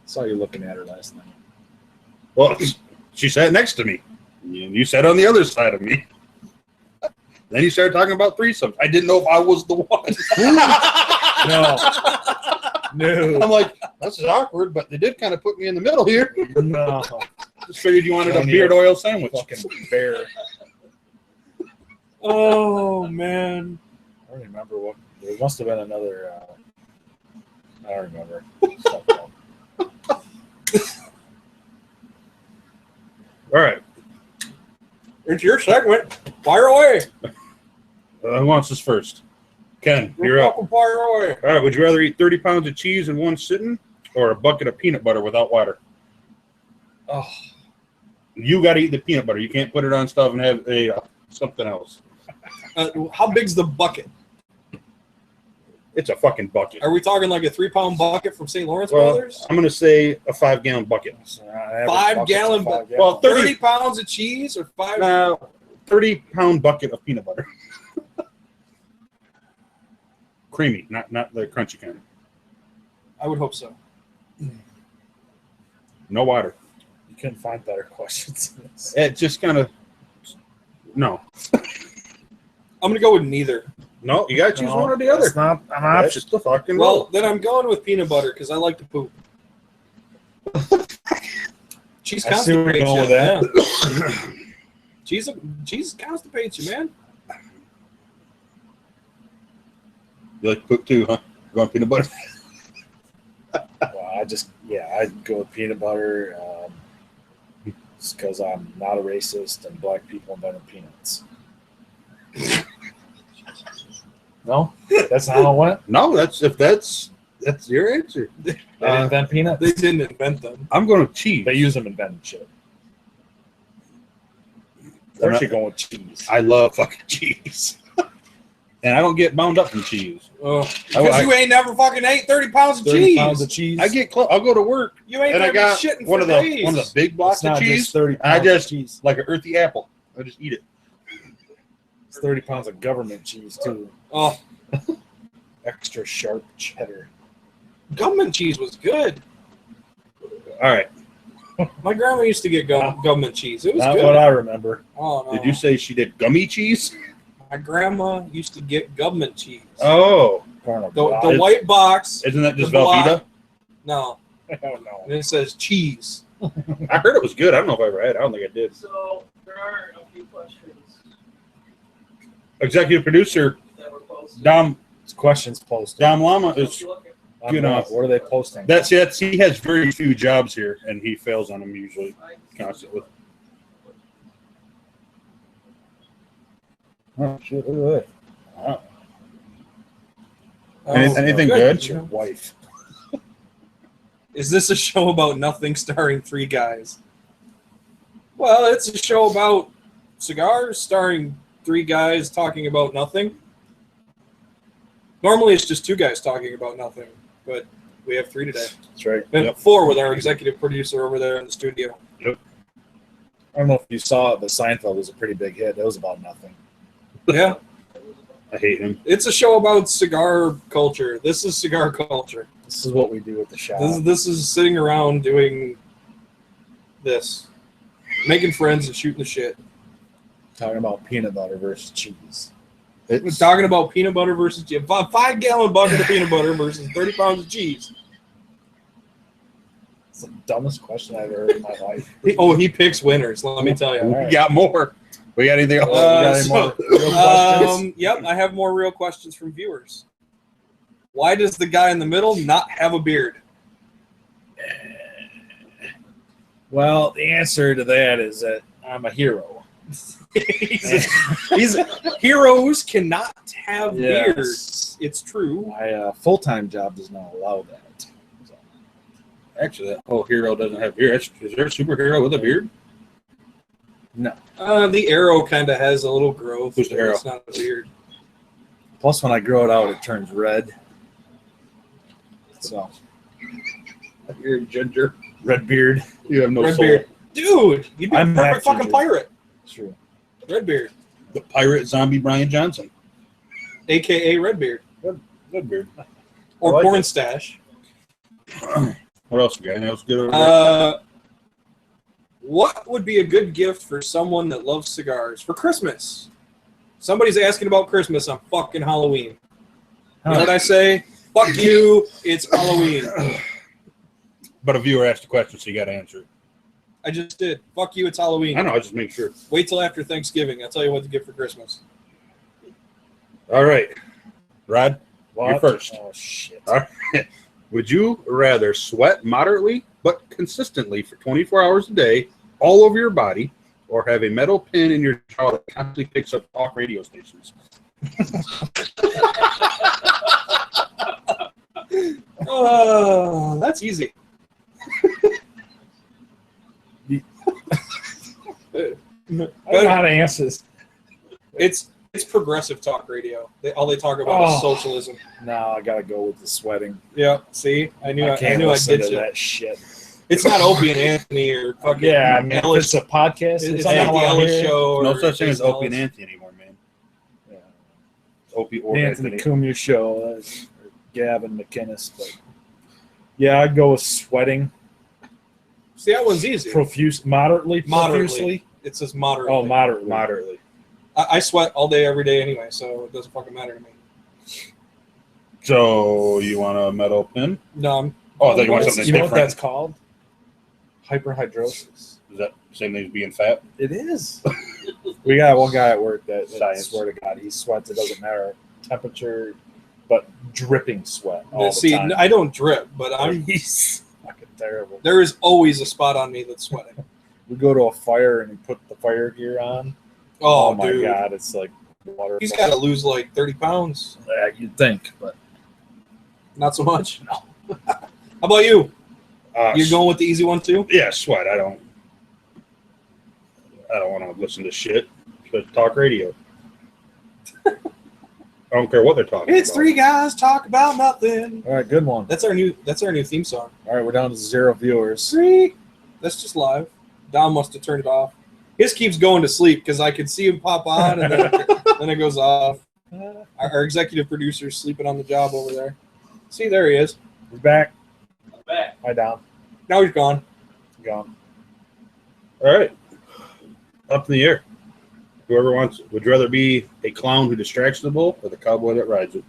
C: Saw you looking at her last night.
B: Well, she sat next to me. You sat on the other side of me. Then you started talking about threesomes. I didn't know if I was the one.
C: No.
B: I'm like, this is awkward, but they did kind of put me in the middle here.
C: No.
B: Just figured you wanted a
C: Don't need
B: beard
C: a
B: oil sandwich.
C: Fucking bear.
A: Oh, man.
C: I don't remember what. There must have been another. I don't remember.
B: All right.
A: It's your segment. Fire away.
B: Who wants this first? Ken, you're up.
A: Fucking fire away.
B: All right. Would you rather eat 30 pounds of cheese in one sitting or a bucket of peanut butter without water?
C: Oh,
B: You got to eat the peanut butter. You can't put it on stuff and have something else.
A: How big's the bucket?
B: It's a fucking bucket.
A: Are we talking like a 3-pound bucket from St. Lawrence
B: Well,
A: Brothers?
B: I'm going to say a 5-gallon bucket.
A: 5-gallon
C: bucket.
B: Well,
A: 30 pounds of cheese or 5?
B: 30-pound bucket of peanut butter. Creamy, not the crunchy kind.
A: I would hope so.
B: No water.
C: You couldn't find better questions than this.
B: It just kind of no.
A: I'm going to go with neither.
B: No, you got to choose one or the other.
C: It's not an
B: That's
C: option.
B: just the fucking
A: Well,
B: roll.
A: then I'm going with peanut butter because I like to poop. Cheese
C: I see where you're
A: constipates
C: going
A: you.
C: with
A: Yeah. Cheese constipates you, man.
B: You like poop too, huh? Going peanut butter?
C: Well, I'd go with peanut butter just because I'm not a racist and black people invented peanuts. No? That's not how it went?
B: No, that's your answer.
C: They didn't invent peanuts?
A: They didn't invent them.
B: I'm going to cheese.
C: They use them in invented shit. They're actually going with cheese.
B: I love fucking cheese. And I don't get bound up in cheese.
A: Oh, because you ain't never fucking ate 30 pounds of
C: 30
A: cheese.
C: pounds of cheese.
B: I get close. I'll go to work
A: You ain't
B: and I
A: never
B: got
A: shitting
B: one
A: for
B: of the
A: days.
B: big blocks
C: It's not
B: of cheese.
C: just 30
B: I
C: pounds
B: just
C: of cheese.
B: like an earthy apple. I just eat it.
C: It's 30 pounds of government cheese, too.
A: Oh,
C: Extra sharp cheddar.
A: government cheese was good.
B: All right.
A: My grandma used to get government cheese. It was
C: Not
A: good.
C: what I remember.
A: Oh, no.
B: Did you say she did gummy cheese?
A: My grandma used to get government cheese.
B: Oh,
A: The white box.
B: isn't that just
A: The block.
B: Velveeta?
A: No.
C: I don't know.
A: And it says cheese.
B: I heard it was good. I don't know if I ever had it. I don't think I did.
D: So there are a few questions
B: Executive producer
D: that were posted.
B: Dom
C: It's questions posted.
B: Lama is
C: I'm
B: you know,
C: not- what are they posting?
B: that's he has very few jobs here and he fails on them usually constantly.
C: Oh, shit, look at
B: Wow.
A: Oh,
B: Anything
C: that.
B: good?
C: It's your wife.
A: Is this a show about nothing starring 3 guys? Well, it's a show about cigars starring 3 guys talking about nothing. Normally it's just 2 guys talking about nothing, but we have 3 today.
C: That's right.
A: And
B: Yep.
A: 4 with our executive producer over there in the studio.
C: I don't know if you saw it, but Seinfeld was a pretty big hit. It was about nothing.
A: Yeah,
B: I hate him.
A: it's a show about cigar culture. This is cigar culture.
C: This is what we do at the shop.
A: This is sitting around doing this. Making friends and shooting the shit.
C: Talking about peanut butter versus cheese.
A: We're talking about peanut butter versus cheese. 5-gallon bucket of peanut butter versus 30 pounds of cheese.
C: It's the dumbest question I've ever heard in my life.
A: He picks winners. Let me tell you.
C: All right.
B: We got more. We got anything else?
C: We got any more real questions?
A: Yep, I have more real questions from viewers. Why does the guy in the middle not have a beard?
C: Well, the answer to that is that I'm a hero.
A: Heroes cannot have
C: Yes.
A: beards. It's true.
C: My full-time job does not allow that. So,
B: Actually, that whole hero doesn't have beard. Is there a superhero with a beard?
C: no.
A: The arrow kind of has a little growth.
B: Who's the
A: but
B: arrow?
A: It's not a beard.
C: Plus, when I grow it out, it turns red. So,
B: You're a ginger.
C: red beard.
B: You have no
A: Red
B: soul.
A: beard. Dude, you'd be a
C: I'm
A: perfect
C: half
A: fucking
C: ginger.
A: pirate.
C: True.
A: Redbeard,
B: The pirate zombie Brian Johnson.
A: a.k.a. Redbeard.
B: Good beard.
A: Or
C: I like
A: porn
C: it.
A: stash.
B: What else, guy? Anything else good over there?
A: What would be a good gift for someone that loves cigars for Christmas? Somebody's asking about Christmas on fucking Halloween. You know what I say? Fuck you, it's Halloween.
B: But a viewer asked a question, so you got to answer it.
A: I just did. Fuck you, it's Halloween.
B: I know. I just make sure.
A: Wait till after Thanksgiving. I'll tell you what to get for Christmas.
B: All right, Rod.
C: What?
B: You're first.
C: Oh, shit.
B: All right. Would you rather sweat moderately but consistently for 24 hours a day all over your body, or have a metal pin in your jaw that constantly picks up talk radio stations?
A: Oh, that's easy.
C: I don't know how to answer this.
A: It's progressive talk radio. All they talk about is socialism.
C: No, I gotta go with the sweating.
A: Yeah, see, I knew I'd
C: listen
A: get
C: to
A: you.
C: that shit.
A: It's not Opie and Anthony or fucking
C: Yeah, I mean, if
A: Ellis.
C: it's a podcast.
A: It's
C: I
A: not
C: don't
A: the
C: wanna
A: Ellis
C: hear it.
A: show. Or
B: No such thing as
A: Jason
B: Opie and
A: Ellis.
B: Anthony anymore, man.
C: Yeah.
B: It's Opie or
C: Anthony
B: Anthony.
C: Cumia show, or Gavin McInnes, but yeah, I'd go with sweating
A: See, that one's easy.
C: moderately.
A: Moderately. It says moderately.
C: Oh, moderately.
B: Moderately.
A: I sweat all day, every day anyway, so it doesn't fucking matter to me.
B: So you want a metal pin?
A: No, I'm
B: Oh, I thought you want something
C: You know what
B: different.
C: that's called? Hyperhidrosis.
B: Is that the same thing as being fat?
C: It is. We got one guy at work that I
B: Science.
C: swear to God, he sweats. It doesn't matter temperature, but dripping sweat all
A: see,
C: the time.
A: I don't drip, but
C: He's fucking terrible.
A: there is always a spot on me that's sweating.
C: We go to a fire and he put the fire gear on.
A: Oh,
C: my
A: dude.
C: God, it's like water.
A: He's got to lose like 30 pounds.
C: Yeah, you'd think, but
A: Not so much. No. How about you? You're
B: S-
A: going with the easy one too?
B: Yeah, sweat. I don't want to listen to shit. But talk radio. I don't care what they're talking
A: It's
B: about.
A: three guys talk about nothing.
C: all right, good one.
A: That's our new theme song.
C: All right, we're down to 0 viewers.
A: Three. That's just live. Don must have turned it off. His keeps going to sleep because I could see him pop on and then, then it goes off. Our executive producer's sleeping on the job over there. See, there he is.
C: We're back.
D: I'm back.
C: Hi, down.
A: Now he's gone.
C: Gone.
B: All right. Up in the air. Whoever wants. Would you rather be a clown who distracts the bull or the cowboy that rides it?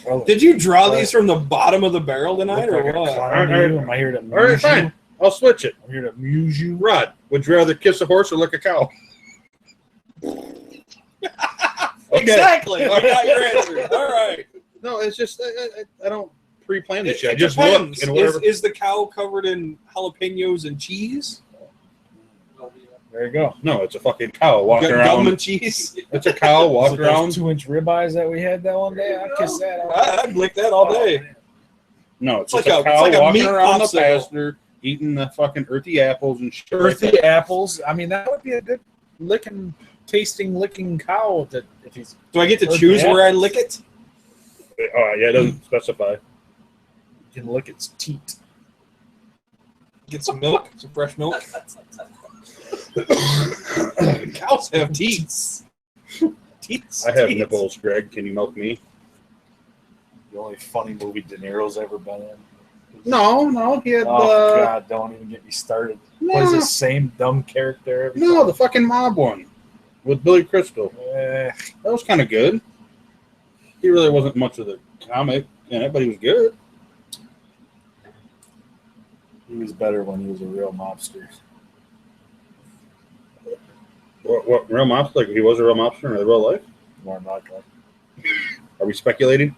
C: Oh,
A: Did you draw these from the bottom of the barrel tonight
C: look
A: or
C: like a
A: what?
C: clown to you? Am I here to amuse
B: All right,
C: you?
B: fine. I'll switch it.
C: I'm here to amuse you.
B: Rod, would you rather kiss a horse or lick a cow?
A: Exactly. I got your answer. All right.
B: No, it's just I don't pre-plan this shit. I
A: It
B: just
A: depends.
B: look and whatever.
A: Is the cow covered in jalapenos and cheese?
C: There you go.
B: No, it's a fucking cow walking around.
A: Government cheese?
B: It's a cow walking
C: Those
B: around.
C: 2-inch ribeyes that we had that one day. I kissed that.
A: I'd lick that all day.
B: No, it's
A: It's
B: just
A: like
B: a
A: a-
B: cow
A: it's like a
B: walking
A: meat
B: around the
A: popsicle.
B: pasture, eating the fucking earthy apples and shit. like
C: Earthy
B: that.
C: apples. I mean, that would be a good licking cow. That if he's
A: Do I get to
C: Earthy
A: choose where I
C: apples.
A: lick it?
B: Oh, yeah, it doesn't specify.
C: you can lick its teat.
A: Get some milk, some fresh milk. Cows have teats. Teats.
B: I have
A: teats.
B: nipples, Greg. Can you milk me?
C: the only funny movie De Niro's ever been in.
B: No, he had.
C: Oh God! Don't even get me started.
B: No.
C: Plays the same dumb character every
B: No,
C: time.
B: the fucking mob one with Billy Crystal.
C: Eh,
B: That was kind of good. He really wasn't much of the comic in it, but he was good.
C: he was better when he was a real mobster.
B: What real mobster? Like he was a real mobster in real life?
C: More than likely.
B: Are we speculating?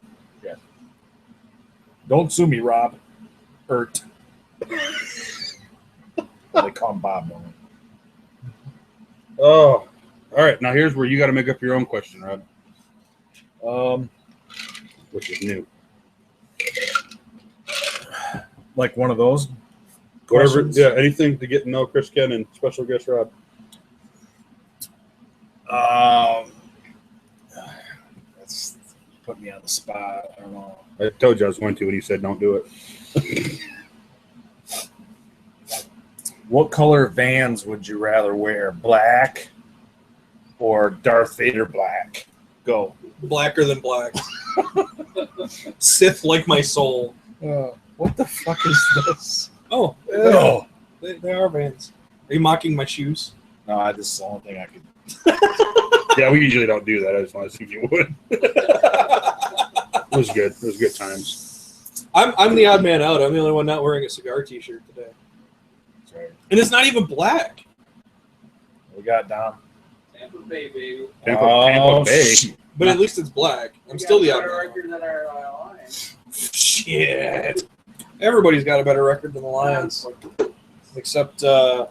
C: Don't sue me, Rob. Ert. They call him Bob. Don't they?
B: Oh, all right. Now here's where you got to make up your own question, Rob. Which is new.
C: Like one of those.
B: Whatever.
C: questions?
B: Yeah, anything to get to know Chris Ken and special guest Rob.
C: That's put me on the spot. I don't know.
B: I told you I was going to, and he said don't do it.
C: What color Vans would you rather wear? Black or Darth Vader black? Go.
A: Blacker than black. Sith like my soul.
C: What the fuck is this?
A: Oh,
C: Ew.
A: they are Vans. Are you mocking my shoes?
C: No, this is the only thing I could.
B: Yeah, we usually don't do that. I just want to see if you would. It was good. It was good times.
A: I'm the odd man out. I'm the only one not wearing a cigar T-shirt today,
C: Sorry.
A: and it's not even black.
C: We got down.
D: Tampa Bay, baby.
B: Tampa Bay.
C: Shit.
A: But at least it's black. I'm still the odd man
D: better
A: out.
D: record than our Lions.
A: Shit. Everybody's got a better record than the Lions, except
C: 49ers.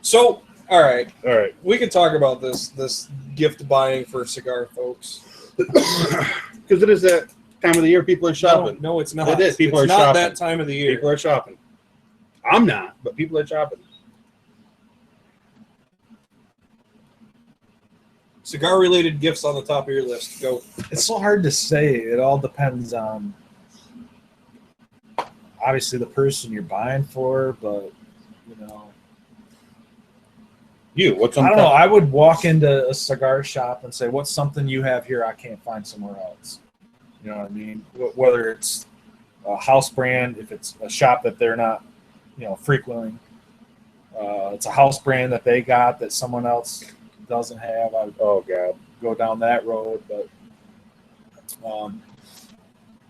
A: So. All right,
B: All right.
A: we can talk about this gift buying for cigar folks.
B: Because it is that time of the year people are shopping.
A: No, it's not.
B: It is. People
A: it's
B: are
A: not
B: shopping.
A: that time of the year.
B: People are shopping. I'm not, but people are shopping.
A: Cigar-related gifts on the top of your list. Go.
C: It's so hard to say. It all depends on obviously the person you're buying for, but you know.
B: What's
C: I
B: on
C: don't know.
B: top?
C: I would walk into a cigar shop and say, "What's something you have here I can't find somewhere else?" You know what I mean? Whether it's a house brand, if it's a shop that they're not, frequenting, it's a house brand that they got that someone else doesn't have. I would
B: Oh God,
C: go down that road, but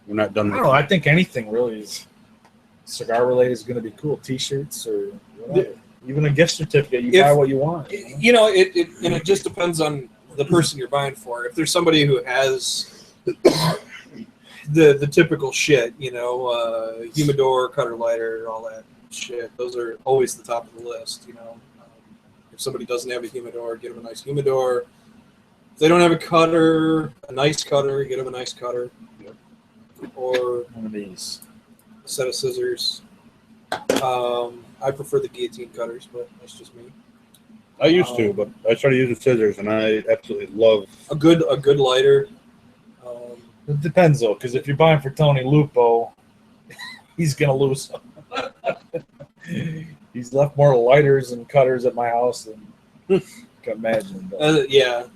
B: we're not done.
C: I don't know. I think anything really is cigar related is going to be cool. T-shirts or whatever. Even a gift certificate, you buy what you want.
A: You know, it just depends on the person you're buying for. If there's somebody who has the typical shit, humidor, cutter lighter, all that shit, those are always the top of the list. If somebody doesn't have a humidor, get them a nice humidor. If they don't have a cutter, a nice cutter, get them a nice cutter. Or
C: One of these.
A: a set of scissors. I prefer the guillotine cutters, but that's just me.
B: I used to, but I started using scissors, and I absolutely love.
A: A good lighter.
C: It depends though, because if you're buying for Tony Lupo, he's gonna lose. He's left more lighters and cutters at my house than you can imagine. But.
A: Yeah,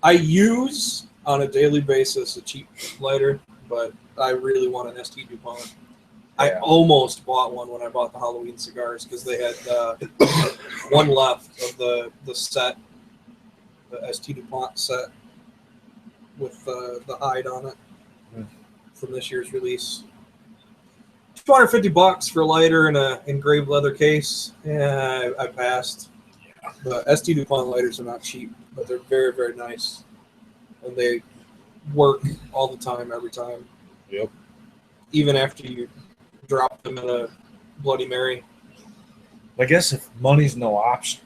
A: I use on a daily basis a cheap lighter, but I really want an ST DuPont. I almost bought one when I bought the Halloween cigars because they had one left of the set, the ST DuPont set with the hide on it from this year's release. $250 for a lighter and a engraved leather case. Yeah, I passed. The ST DuPont lighters are not cheap, but they're very, very nice, and they work all the time, every time.
B: Yep.
A: Even after you drop them in a Bloody Mary.
C: I guess if money's no option,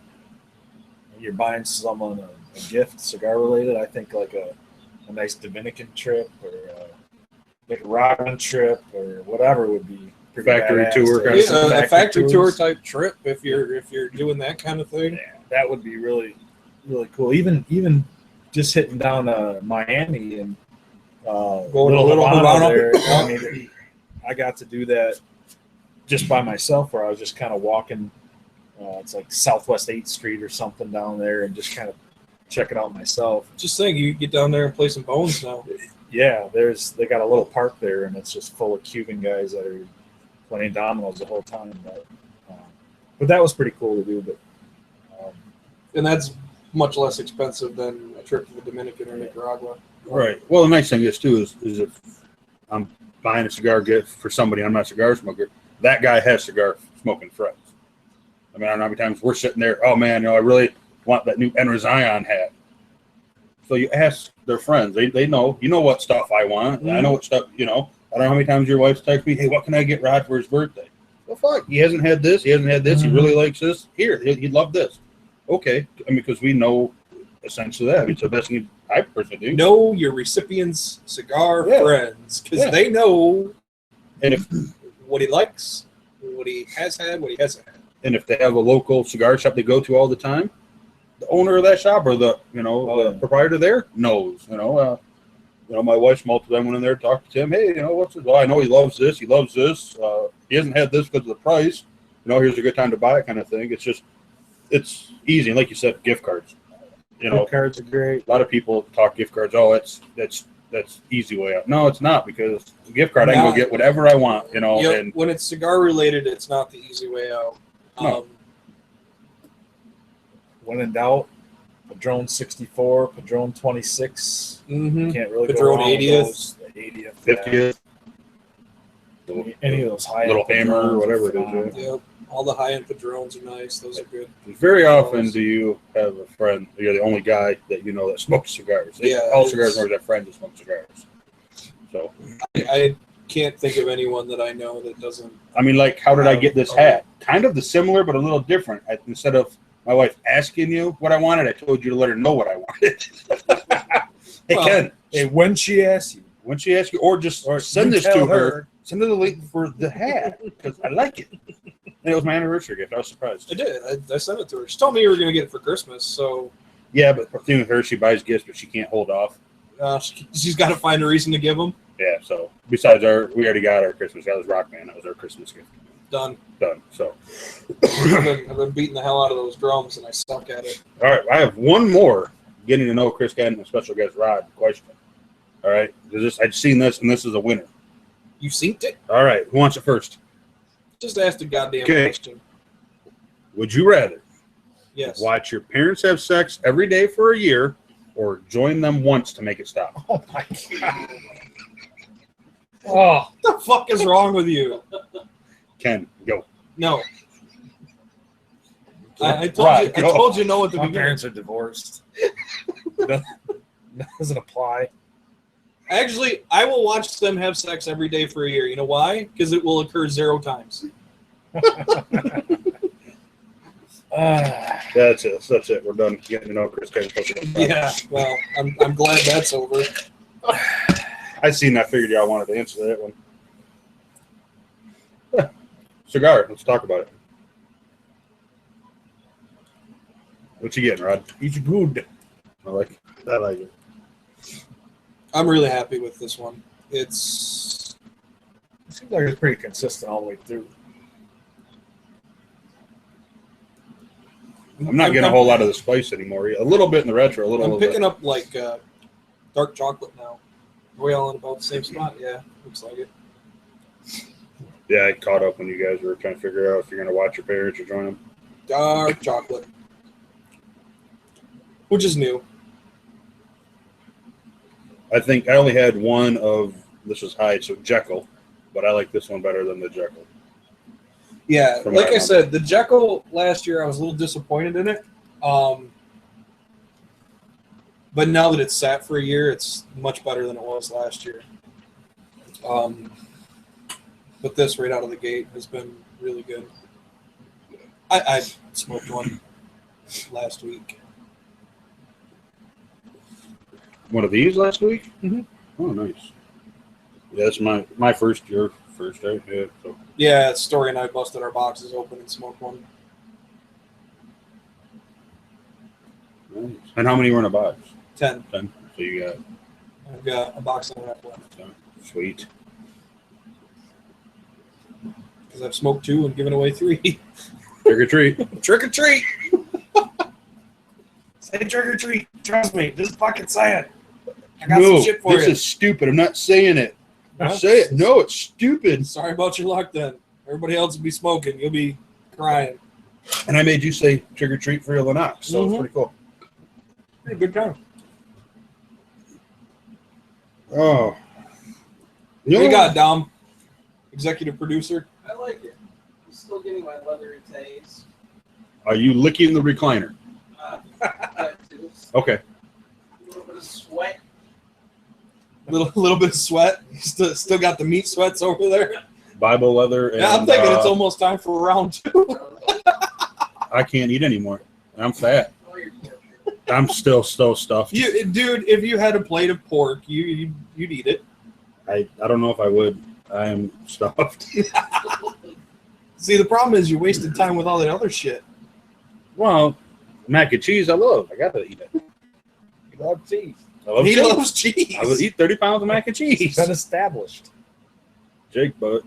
C: you're buying someone a gift, cigar related. I think like a nice Dominican trip or a Nicaraguan trip or whatever would be pretty
B: Factory
C: badass.
B: tour kind of
C: Yeah,
A: A factory tour
C: tours.
A: type trip if you're doing that kind of thing.
C: Yeah, that would be really, really cool. Even just hitting down to Miami and
A: Going a little
C: Havana
A: Havana.
C: there. I mean, I got to do that just by myself, where I was just kind of walking It's like Southwest 8th Street or something down there, and just kind of check it out myself.
A: Just saying, you get down there and play some bones now.
C: Yeah, they got a little park there, and it's just full of Cuban guys that are playing dominoes the whole time. But that was pretty cool to do. But
A: and that's much less expensive than a trip to the Dominican or Nicaragua.
B: Right. Well, the nice thing is too is if I'm buying a cigar gift for somebody, I'm not a cigar smoker, that guy has cigar smoking friends. I mean, I don't know how many times we're sitting there, oh man, I really want that new Enra Zion hat. So you ask their friends, they know, what stuff I want. Mm-hmm. I know what stuff, I don't know how many times your wife's texted me, hey, what can I get Rod for his birthday? Well, fuck, he hasn't had this, mm-hmm. He really likes this. Here, he'd love this. Okay. I mean, because we know essentially that. It's the best thing I personally do.
A: Know your recipient's cigar friends, because they know
B: and if
A: what he likes, what he has had, what he hasn't had.
B: And if they have a local cigar shop they go to all the time, the owner of that shop or the the proprietor there knows. My wife's multiple times went in there, talked to him. Hey, what's this? Well, I know he loves this. He loves this. He hasn't had this because of the price. Here's a good time to buy it, kind of thing. It's easy, and like you said, gift cards.
C: Gift cards are great.
B: A lot of people talk gift cards. Oh, that's easy way out. No, it's not, because a gift card I can go get whatever I want. And
A: when it's cigar related, it's not the easy way out.
B: No.
C: When in doubt, Padron 64, Padron 26.
A: Mm-hmm.
C: Can't really
A: Padron
C: go wrong
A: 80th.
C: with those. 80th,
B: 50th.
C: Any of those high
B: little hammer, whatever it is.
A: Yep. All the high-end Padrones are nice. Those are good.
B: Very often do you have a friend, you're the only guy that that smokes cigars. All cigar smokers have friends that smoke cigars. So
A: I can't think of anyone that I know that doesn't.
B: I mean, like, how did I get this hat? Kind of the similar, but a little different. Instead of my wife asking you what I wanted, I told you to let her know what I wanted. Hey, Ken.
C: Hey, when she asks you,
B: or send this to her. Send her the link for the hat, because I like it. And it was my anniversary gift. I was surprised.
A: I did. I sent it to her. She told me you were going to get it for Christmas, so.
B: Yeah, but the thing with her, she buys gifts, but she can't hold off.
A: She's got to find a reason to give them.
B: Yeah, so besides we already got our Christmas. That was Rockman. That was our Christmas gift.
A: Done.
B: So
A: I've been beating the hell out of those drums, and I suck at it.
B: All right, I have one more getting to know Chris Cannon and special guest Rod question. All right, I'd seen this, and this is a winner.
A: You've seen it?
B: All right, who wants it first?
A: Just ask the goddamn question.
B: Would you rather
A: watch
B: your parents have sex every day for a year, or join them once to make it stop?
C: Oh my god. Oh,
A: what the fuck is wrong with you?
B: Ken, go.
A: No. I told you no at the
C: my
A: beginning.
C: parents are divorced. That doesn't apply.
A: Actually, I will watch them have sex every day for a year. You know why? Because it will occur 0 times.
B: That's it. That's it. We're done getting to know Chris Cannon.
A: Yeah, well, I'm glad that's over.
B: I seen that. Figured y'all wanted to answer that one. Cigar. Let's talk about it. What you getting, Rod?
C: It's good.
B: I like it.
A: I'm really happy with this one. It seems
C: like it's pretty consistent all the way through.
B: I'm not getting a whole lot of the spice anymore. A little bit in the retro.
A: I'm picking up like dark chocolate now. Are we all in about the same spot? Yeah, looks like it.
B: Yeah, I caught up when you guys were trying to figure out if you're going to watch your parents or join them.
A: Dark chocolate. Which is new.
B: I think I only had one of, this was high, so Jekyll, but I like this one better than the Jekyll.
A: Yeah, like I said, the Jekyll last year, I was a little disappointed in it. But now that it's sat for a year, it's much better than it was last year. But this right out of the gate has been really good. I smoked one last week.
B: One of these last week?
A: Mm-hmm.
B: Oh, nice. Yeah, that's my first year. First, right? Yeah. So.
A: Yeah, Story and I busted our boxes open and smoked one.
B: Nice. And how many were in a box?
A: 10.
B: 10. So you got...
A: I've got a box and a half left.
B: Sweet.
A: Because I've smoked 2 and given away 3.
B: Trick or treat.
A: Trick or treat.
C: Say trick or treat. Trust me, this is fucking sad.
A: I got some shit for
B: this
A: you.
B: is stupid. I'm not saying it.
A: Huh?
B: Say it. No, it's stupid.
A: Sorry about your luck then. Everybody else will be smoking. You'll be crying.
B: And I made you say trick or treat for Lennox, so it's
A: Mhm.
B: pretty cool.
A: Hey, good time.
B: Oh.
A: What you got, Dom? Executive producer.
D: I like it. I'm still getting my leathery taste.
B: Are you licking the recliner?
D: That too.
B: Okay.
D: A little bit of sweat.
A: Little bit of sweat. Still got the meat sweats over there.
B: Bible leather. And,
A: Yeah, I'm thinking it's almost time for round 2.
B: I can't eat anymore. I'm fat.
D: Oh, you're
B: I'm still so stuffed.
A: Dude, if you had a plate of pork, you'd eat it.
B: I don't know if I would. I am stuffed.
A: See, the problem is you wasted time with all that other shit.
B: Well, mac and cheese I love. I got to eat it.
C: You love cheese.
B: I love
A: He
B: cheese.
A: loves cheese.
B: I would eat 30 pounds of mac and
C: It's
B: cheese.
C: been established.
B: Jake, but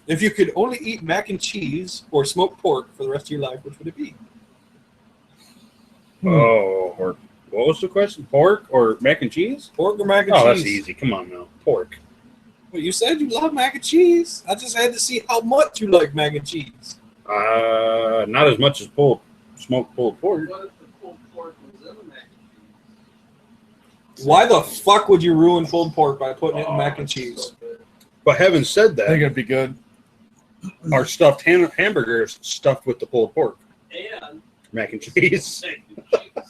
A: If you could only eat mac and cheese or smoked pork for the rest of your life, which would it be?
B: or what was the question? Pork or mac and cheese?
A: Pork or mac and
B: Oh,
A: cheese?
B: that's easy. Come on now. Pork.
A: Well, you said you love mac and cheese. I just had to see how much you like mac and cheese.
B: Not as much as smoked pulled pork.
D: What if the pulled pork was in the mac and cheese?
A: Why the fuck would you ruin pulled pork by putting it in mac and cheese?
D: So good.
B: But having said
C: I think
B: that,
C: it'd be good.
B: our stuffed hamburgers stuffed with the pulled pork,
D: And
B: mac and cheese.
D: mac and cheese.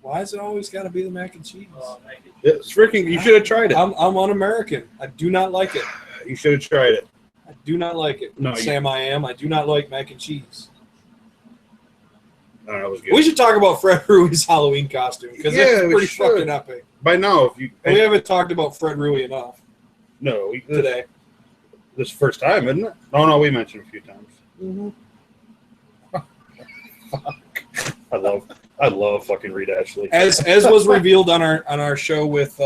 A: Why is it always got to be the mac and cheese?
D: Mac and cheese.
B: It's freaking. You should have tried it.
A: I'm un-American. I do not like it.
B: You should have tried it.
A: I do not like it.
B: No,
A: Sam, I am. I do not like mac and cheese.
B: It was good.
A: We should talk about Fred Rui's Halloween costume because
B: Yeah,
A: it's
B: we
A: pretty
B: should.
A: fucking epic.
B: By now, if you
A: And we haven't talked about Fred Rui enough today.
B: This is the first time, isn't it? Oh no, we mentioned it a few times.
A: Mm-hmm.
B: I love fucking Reed Ashley.
A: As was revealed on our show with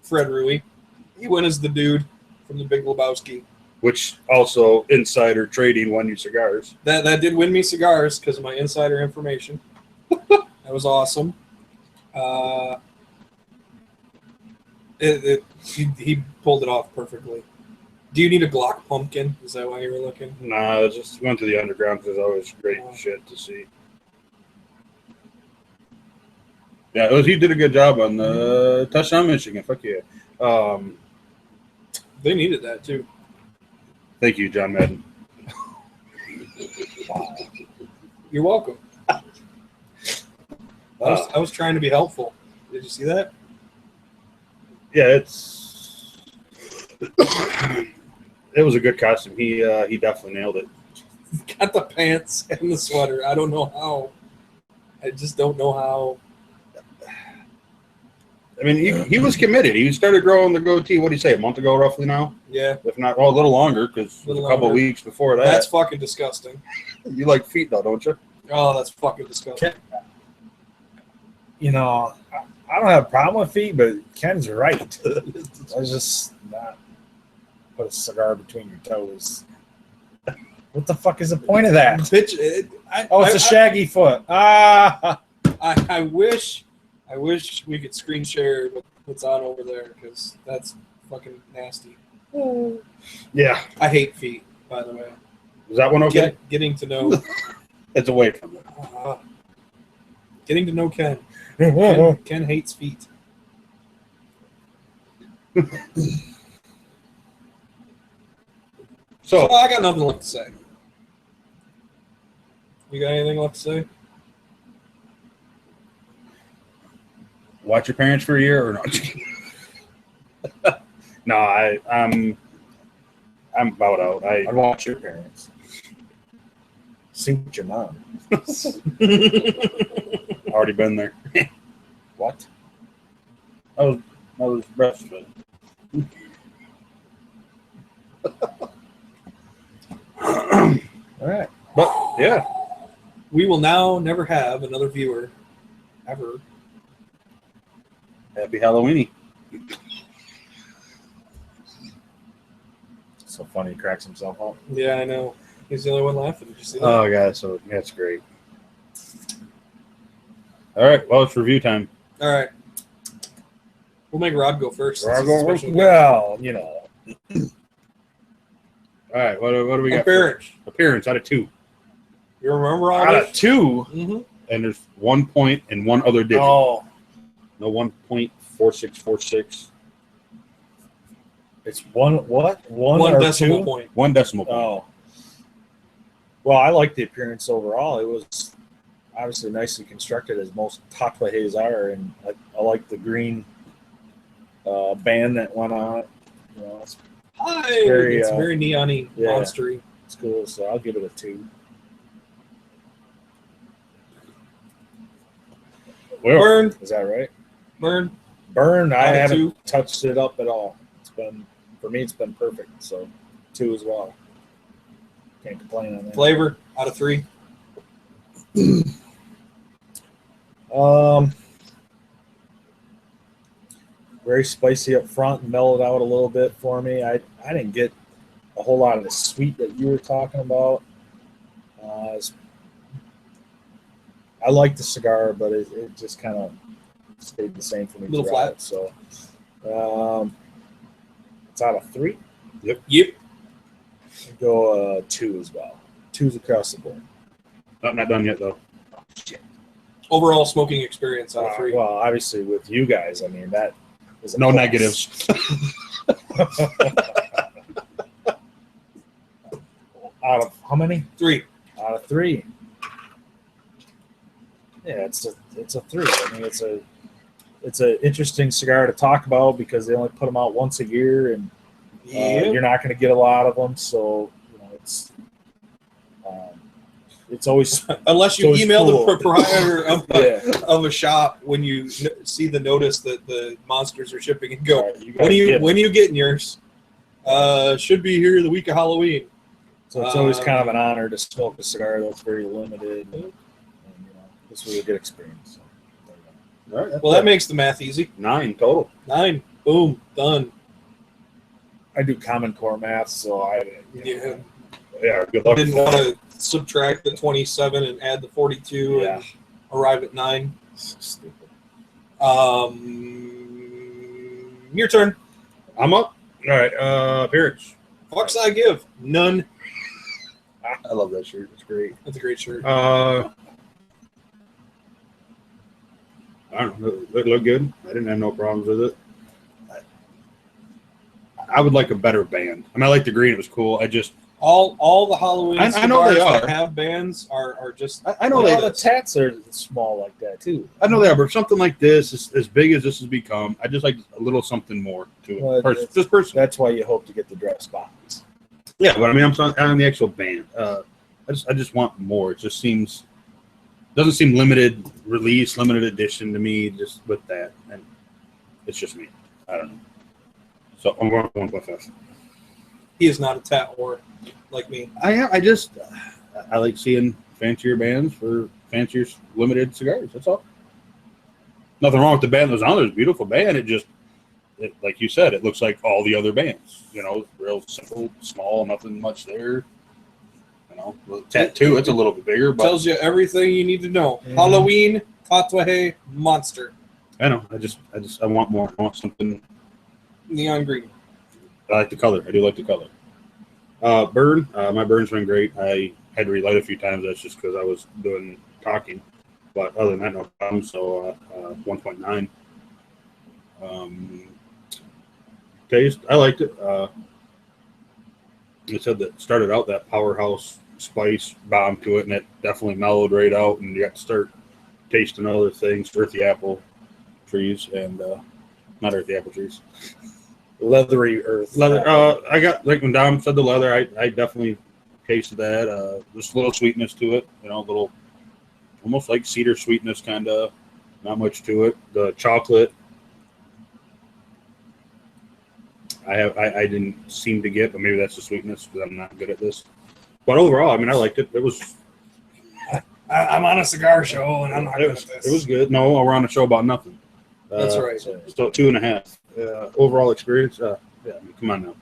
A: Fred Rui, he went as the dude from The Big Lebowski.
B: Which also insider trading won you cigars.
A: That did win me cigars because of my insider information. That was awesome. He pulled it off perfectly. Do you need a Glock pumpkin? Is that why you were looking?
B: Nah, just went to the underground because it's always great shit to see. Yeah, he did a good job on the touchdown Michigan. Fuck yeah.
A: They needed that too.
B: Thank you, John Madden.
A: You're welcome. I was trying to be helpful. Did you see that?
B: Yeah, it was a good costume. He definitely nailed it.
A: Got the pants and the sweater. I don't know how. I just don't know how.
B: I mean, he was committed. He started growing the goatee, what do you say, a month ago roughly now?
A: Yeah,
B: If not, well, a little longer because a couple
A: longer.
B: weeks before that.
A: That's fucking disgusting.
B: You like feet though, don't you?
A: Oh, that's fucking disgusting.
C: You know, I don't have a problem with feet, but Ken's right. Let's just not put a cigar between your toes. What the fuck is the point of that?
A: Bitch,
C: It's a shaggy foot. Ah,
A: I wish we could screen share what's on over there because that's fucking nasty.
B: Yeah.
A: I hate feet, by the way.
B: Is that one okay?
A: Getting to know
B: It's away from it.
A: getting to know Ken. Ken hates feet.
B: So
A: I got nothing left to say. You got anything left to say?
B: watch your parents for a year or not? No, I'm about out.
C: I'd watch your parents. See what your mom.
B: Already been there.
C: What?
B: I was breastfed.
C: All right.
B: But yeah,
A: We will now never have another viewer ever.
B: happy Halloweeny.
C: So funny, he cracks himself up.
A: Yeah, I know. He's the only one laughing. Did you see that?
B: Oh, yeah, so that's great. All right, well, it's review time.
A: All right. We'll make Rob go first. since
C: Rob
A: he's a
C: go
A: special guest.
C: Well, you know.
B: All right, what do we got?
A: Appearance.
B: Appearance out of 2.
A: You remember all
C: Out
A: this?
C: of 2.
A: Mm-hmm.
B: And there's 1 point and one other digit.
C: Oh,
B: No 1.4646.
C: it's one what? One
A: One
C: or
A: decimal
C: 2?
A: point.
B: 1 decimal point.
C: Oh. Well, I like the appearance overall. It was obviously nicely constructed, as most Tatuajes are, and I like the green band that went on it. You know, it's
A: It's very neon-y,
C: yeah.
A: monstery.
C: It's cool, so I'll give it a 2.
B: Well,
A: Burn.
C: Is that right?
A: Burn.
C: Burn, I
A: Out of
C: haven't
A: 2.
C: touched it up at all. For me, it's been perfect. So 2 as well. Can't complain on that.
A: Flavor. Out of 3.
C: Very spicy up front, mellowed out a little bit for me. I didn't get a whole lot of the sweet that you were talking about. I like the cigar, but it just kind of stayed the same for me.
A: Little
C: throughout.
A: flat.
C: So it's out of 3.
A: Yep.
C: I'd go 2 as well. 2's across the board.
B: not done yet, though.
A: Overall smoking experience out of 3.
C: Well, obviously with you guys, I mean that is a
B: No
C: plus.
B: negatives.
C: Out of how many?
A: 3.
C: Out of 3. Yeah, it's a 3. I mean, it's an interesting cigar to talk about because they only put them out once a year, and you're not going to get a lot of them. So you know, it's always
A: Unless you
C: always
A: email
C: cool.
A: the proprietor of,
C: yeah.
A: of a shop when you see the notice that the monsters are shipping and go,
C: You gotta
A: when are you getting yours? Should be here the week of Halloween.
C: So it's always kind of an honor to smoke a cigar that's very limited, and you know, this was a good experience. So, there you go.
B: All right,
A: Well, that makes the math easy.
B: 9 total.
A: 9. Boom. Done.
C: I do Common Core math, so
A: Yeah.
B: Yeah, good luck.
A: Didn't want to subtract the 27 and add the 42 and arrive at 9.
C: Stupid.
A: Your turn.
B: I'm up. All right, appearance.
A: Fucks I give. None.
B: I love that shirt. It's great.
A: That's a great shirt.
B: I don't know. It looked good. I didn't have no problems with it. I would like a better band. I mean, I like the green. It was cool. I just
A: All the Halloween
B: I know they
A: cigars that
B: are.
A: have bands are just.
B: I know
C: Well,
B: they.
C: the tats are small like that too.
B: I know they are, but something like this, as big as this has become, I just like a little something more to it.
C: Well,
B: Just personally.
C: That's why you hope to get the dress box.
B: Yeah, but I mean, I'm on the actual band. I just want more. It just doesn't seem limited release, limited edition to me. Just with that, and it's just me. I don't know. So I'm going 1.5.
A: He is not a tat whore like me.
B: I like seeing fancier bands for fancier limited cigars. That's all. Nothing wrong with the band that was on there. It's a beautiful band. It like you said, it looks like all the other bands. You know, real simple, small, nothing much there. You know, the tattoo, it's a little bit bigger, but
A: Tells you everything you need to know.
C: Mhm.
A: Halloween, Tatuaje, monster.
B: I know. I want more. I want something.
A: Neon green.
B: I like the color. I do like the color. Burn. My burn's been great. I had to relight a few times. That's just because I was doing talking. But other than that, no problem. So 1.9. Taste. I liked it. It said that started out that powerhouse spice bomb to it, and it definitely mellowed right out, and you got to start tasting other things, earthy apple trees, and not earthy apple trees.
C: Leathery earth.
B: Leather. I got, like when Dom said the leather, I definitely tasted that. Just a little sweetness to it, you know, a little, almost like cedar sweetness, kind of. Not much to it. The chocolate, I didn't seem to get, but maybe that's the sweetness because I'm not good at this. But overall, I mean, I liked it. It was.
A: I'm on a cigar show and I'm not good at this.
B: It was good. No, we're on a show about nothing.
A: That's right.
B: So 2.5. Overall experience. Yeah, I mean, come on now.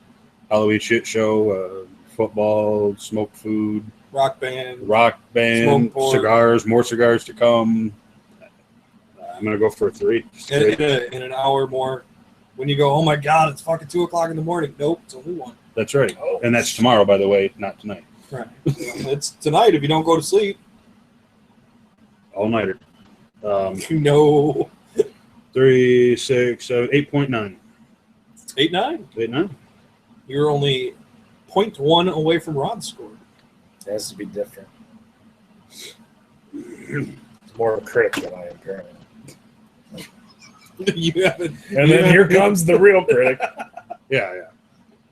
B: Halloween shit show, football, smoked food,
A: rock band,
B: smoked
A: pork.
B: cigars, more cigars to come. I'm going to go for a 3.
A: In an hour more. When you go, oh my God, it's fucking 2 o'clock in the morning. Nope, it's only 1.
B: That's right. And that's tomorrow, by the way, not tonight.
A: Right. It's tonight if you don't go to sleep.
B: All-nighter.
A: No.
B: 3, 6, 7, 8.9.
A: 8-9.
B: 8.9.
A: You're only 0.1 away from Rod's score.
C: It has to be different. It's more of a critic than I am, apparently.
A: You haven't.
C: And then here comes the real critic.
B: Yeah.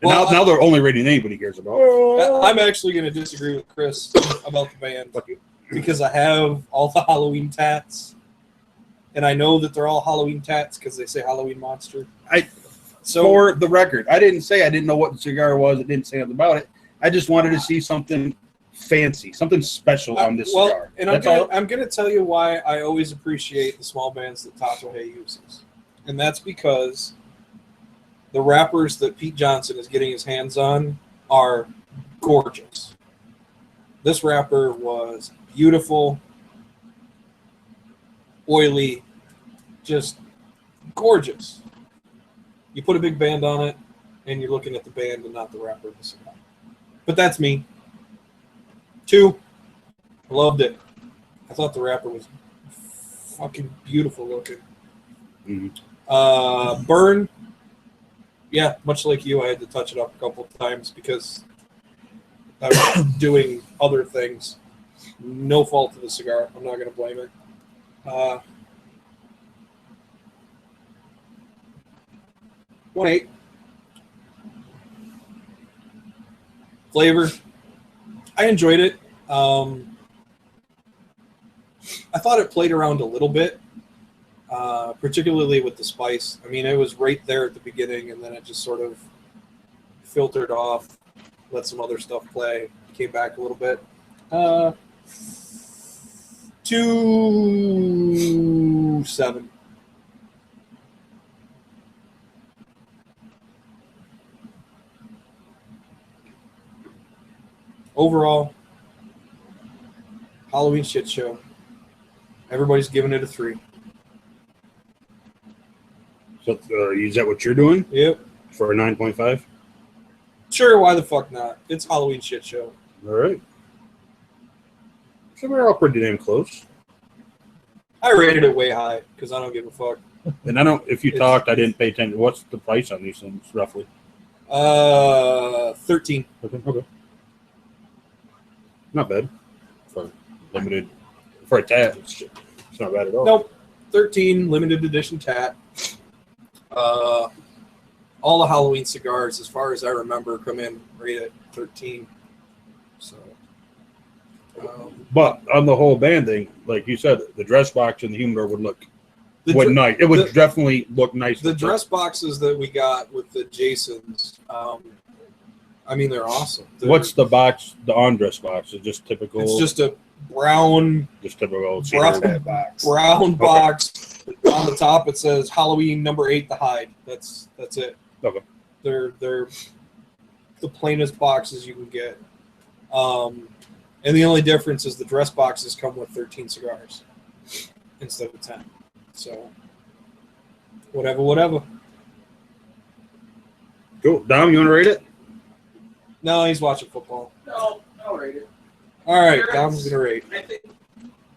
B: And
A: Well,
B: now they're only rating anybody cares about.
A: I'm actually going to disagree with Chris about the band.
B: Fuck you.
A: Because I have all the Halloween tats. And I know that they're all Halloween tats because they say Halloween Monster.
B: For the record, I didn't say I didn't know what the cigar was. I didn't say nothing about it. I just wanted to see something fancy, something special on this cigar.
A: And I'm going to tell you why I always appreciate the small bands that Tatuaje uses. And that's because the wrappers that Pete Johnson is getting his hands on are gorgeous. This wrapper was beautiful, oily, just gorgeous. You put a big band on it, and you're looking at the band and not the wrapper of the cigar. But that's me. 2, I loved it. I thought the wrapper was fucking beautiful looking.
B: Mm-hmm.
A: Burn, yeah, much like you, I had to touch it up a couple of times because I was doing other things. No fault of the cigar. I'm not going to blame it. 1.8. Flavor, I enjoyed it. I thought it played around a little bit, particularly with the spice. I mean, it was right there at the beginning, and then it just sort of filtered off, let some other stuff play, came back a little bit. 2.7. Overall, Halloween shit show. Everybody's giving it a 3.
B: So, is that what you're doing?
A: Yep.
B: For a 9.5?
A: Sure, why the fuck not? It's Halloween shit show.
B: All right. So we're all pretty damn close.
A: I rated it way high because I don't give a fuck.
B: And I don't. If you talked, I didn't pay attention. What's the price on these things roughly?
A: 13.
B: Okay. Not bad for limited for a tat. It's not bad at all.
A: Nope. 13 limited edition tat. All the Halloween cigars, as far as I remember, come in rated 13. So.
B: But on the whole band thing, like you said, the dress box and the humidor would look nice. It would definitely look nice.
A: The dress boxes that we got with the Jasons, I mean, they're awesome.
B: What's the box? The on-dress box is just typical.
A: It's just a brown,
B: typical
C: box.
A: Brown box. On the top, it says Halloween number 8, the hide. That's it.
B: Okay.
A: They're the plainest boxes you can get. And the only difference is the dress boxes come with 13 cigars instead of 10. So, whatever.
B: Cool. Dom, you want to rate it?
A: No, he's watching football.
D: No, I'll rate it.
A: All right, Dom's going to rate.
D: I think,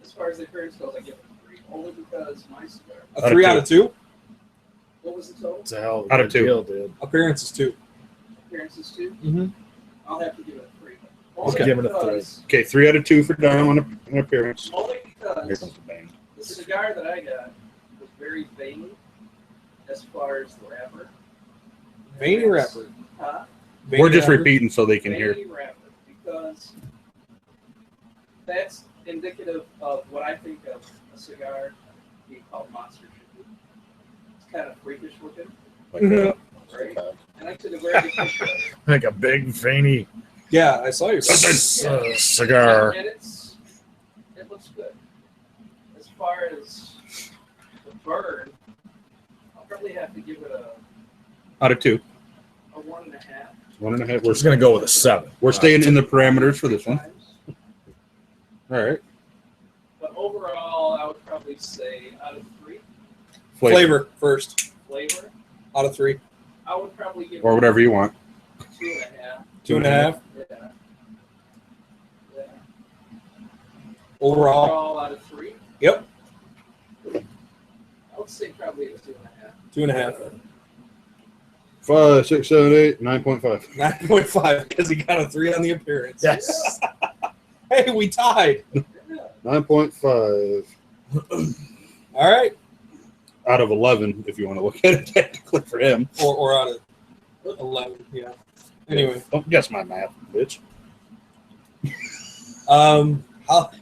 D: as far as the appearance goes, I give it a 3. Only because my cigar.
A: A 3 out of 2?
D: What was the total?
C: It's a hell of a
B: Out of 2.
C: deal, dude.
A: Appearance is 2.
D: Appearances 2?
A: Mm-hmm.
D: I'll have to give it a 3.
C: Let's
D: Only
C: give it a 3.
D: because-
B: Okay, 3 out of 2 for Dom on an appearance.
D: Only
B: Here
D: because
B: comes the band.
D: the cigar that I got was very veiny as far as the wrapper.
A: Veiny wrapper.
D: Huh?
A: Veiny
B: We're just
A: wrapper.
B: repeating so they can hear.
D: Veiny wrapper, because that's indicative of what I think of a cigar being called monster should be. It's kind of freakish looking,
B: Like
A: Mhm.
D: right? And I took a very good picture of it.
C: Like a big veiny
A: Yeah, I saw your
C: cigar.
D: And it looks good. As far as the burn, I'll probably have to give it
B: out of 2.
D: a 1.5.
B: 1.5.
C: We're just gonna go with a 7.
B: We're staying in the parameters for this one. All right.
D: But overall, I would probably say out of 3.
A: Flavor first.
D: Flavor,
A: Out of 3.
D: I would probably give
B: Or
D: it
B: whatever you want.
D: 2.5.
A: 2.5.
D: Yeah. Yeah.
A: Overall.
D: Out of 3.
A: Yep.
D: I would say probably a 2.5.
A: 2.5.
B: 5, 6, 7, 8, 9.5.
A: 9.5 because he got a 3 on the appearance.
C: Yes.
A: Hey, we tied.
B: 9.5
A: All right.
B: out of 11, if you want to look at it technically for him.
A: Or out of 11. Yeah. Anyway.
B: Don't guess my math, bitch.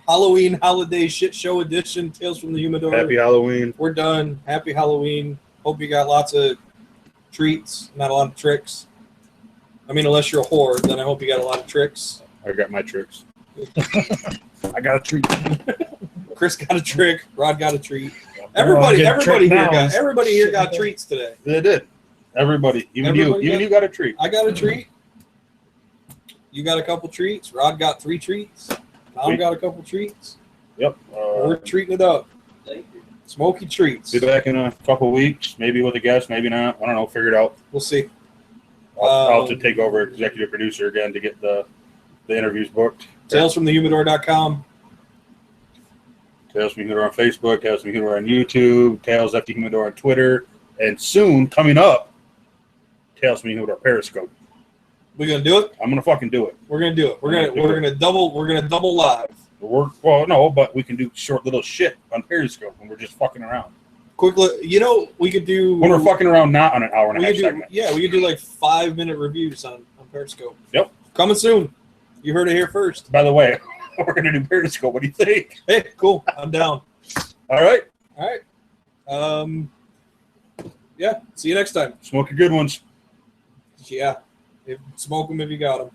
A: Halloween holiday shit show edition. Tales from the Humidor.
B: Happy Halloween.
A: We're done. Happy Halloween. Hope you got lots of treats, not a lot of tricks. I mean, unless you're a whore, then I hope you got a lot of tricks.
B: I got my tricks.
C: I got a treat.
A: Chris got a trick. Rod got a treat. Everybody here got treats today.
B: They did. Everybody, even you got a treat.
A: I got a treat. You got a couple treats. Rod got 3 treats. Tom got a couple treats.
B: Yep.
A: We're treating it up.
D: Thank you.
A: Smoky treats.
B: Be back in a couple weeks, maybe with a guest, maybe not. I don't know. Figure it out.
A: We'll see.
B: I'll have to take over executive producer again to get the interviews booked.
A: TalesFromTheHumidor.com.
B: Tales from the Humidor on Facebook, Tales from the Humidor on YouTube, Tales FD Humidor on Twitter, and soon coming up, Tales from the Humidor Periscope.
A: We gonna do it?
B: I'm gonna fucking do it.
A: We're gonna do it. We're gonna double live.
B: No, but we can do short little shit on Periscope when we're just fucking around.
A: Quickly, we could do
B: When we're fucking around, not on an hour and a half segment.
A: Yeah, we could do like 5-minute reviews on Periscope.
B: Yep.
A: Coming soon. You heard it here first.
B: By the way, we're gonna do Periscope. What do you think?
A: Hey, cool. I'm down.
B: All right.
A: Yeah. See you next time.
B: Smoke your good ones.
A: Yeah. Smoke them if you got them.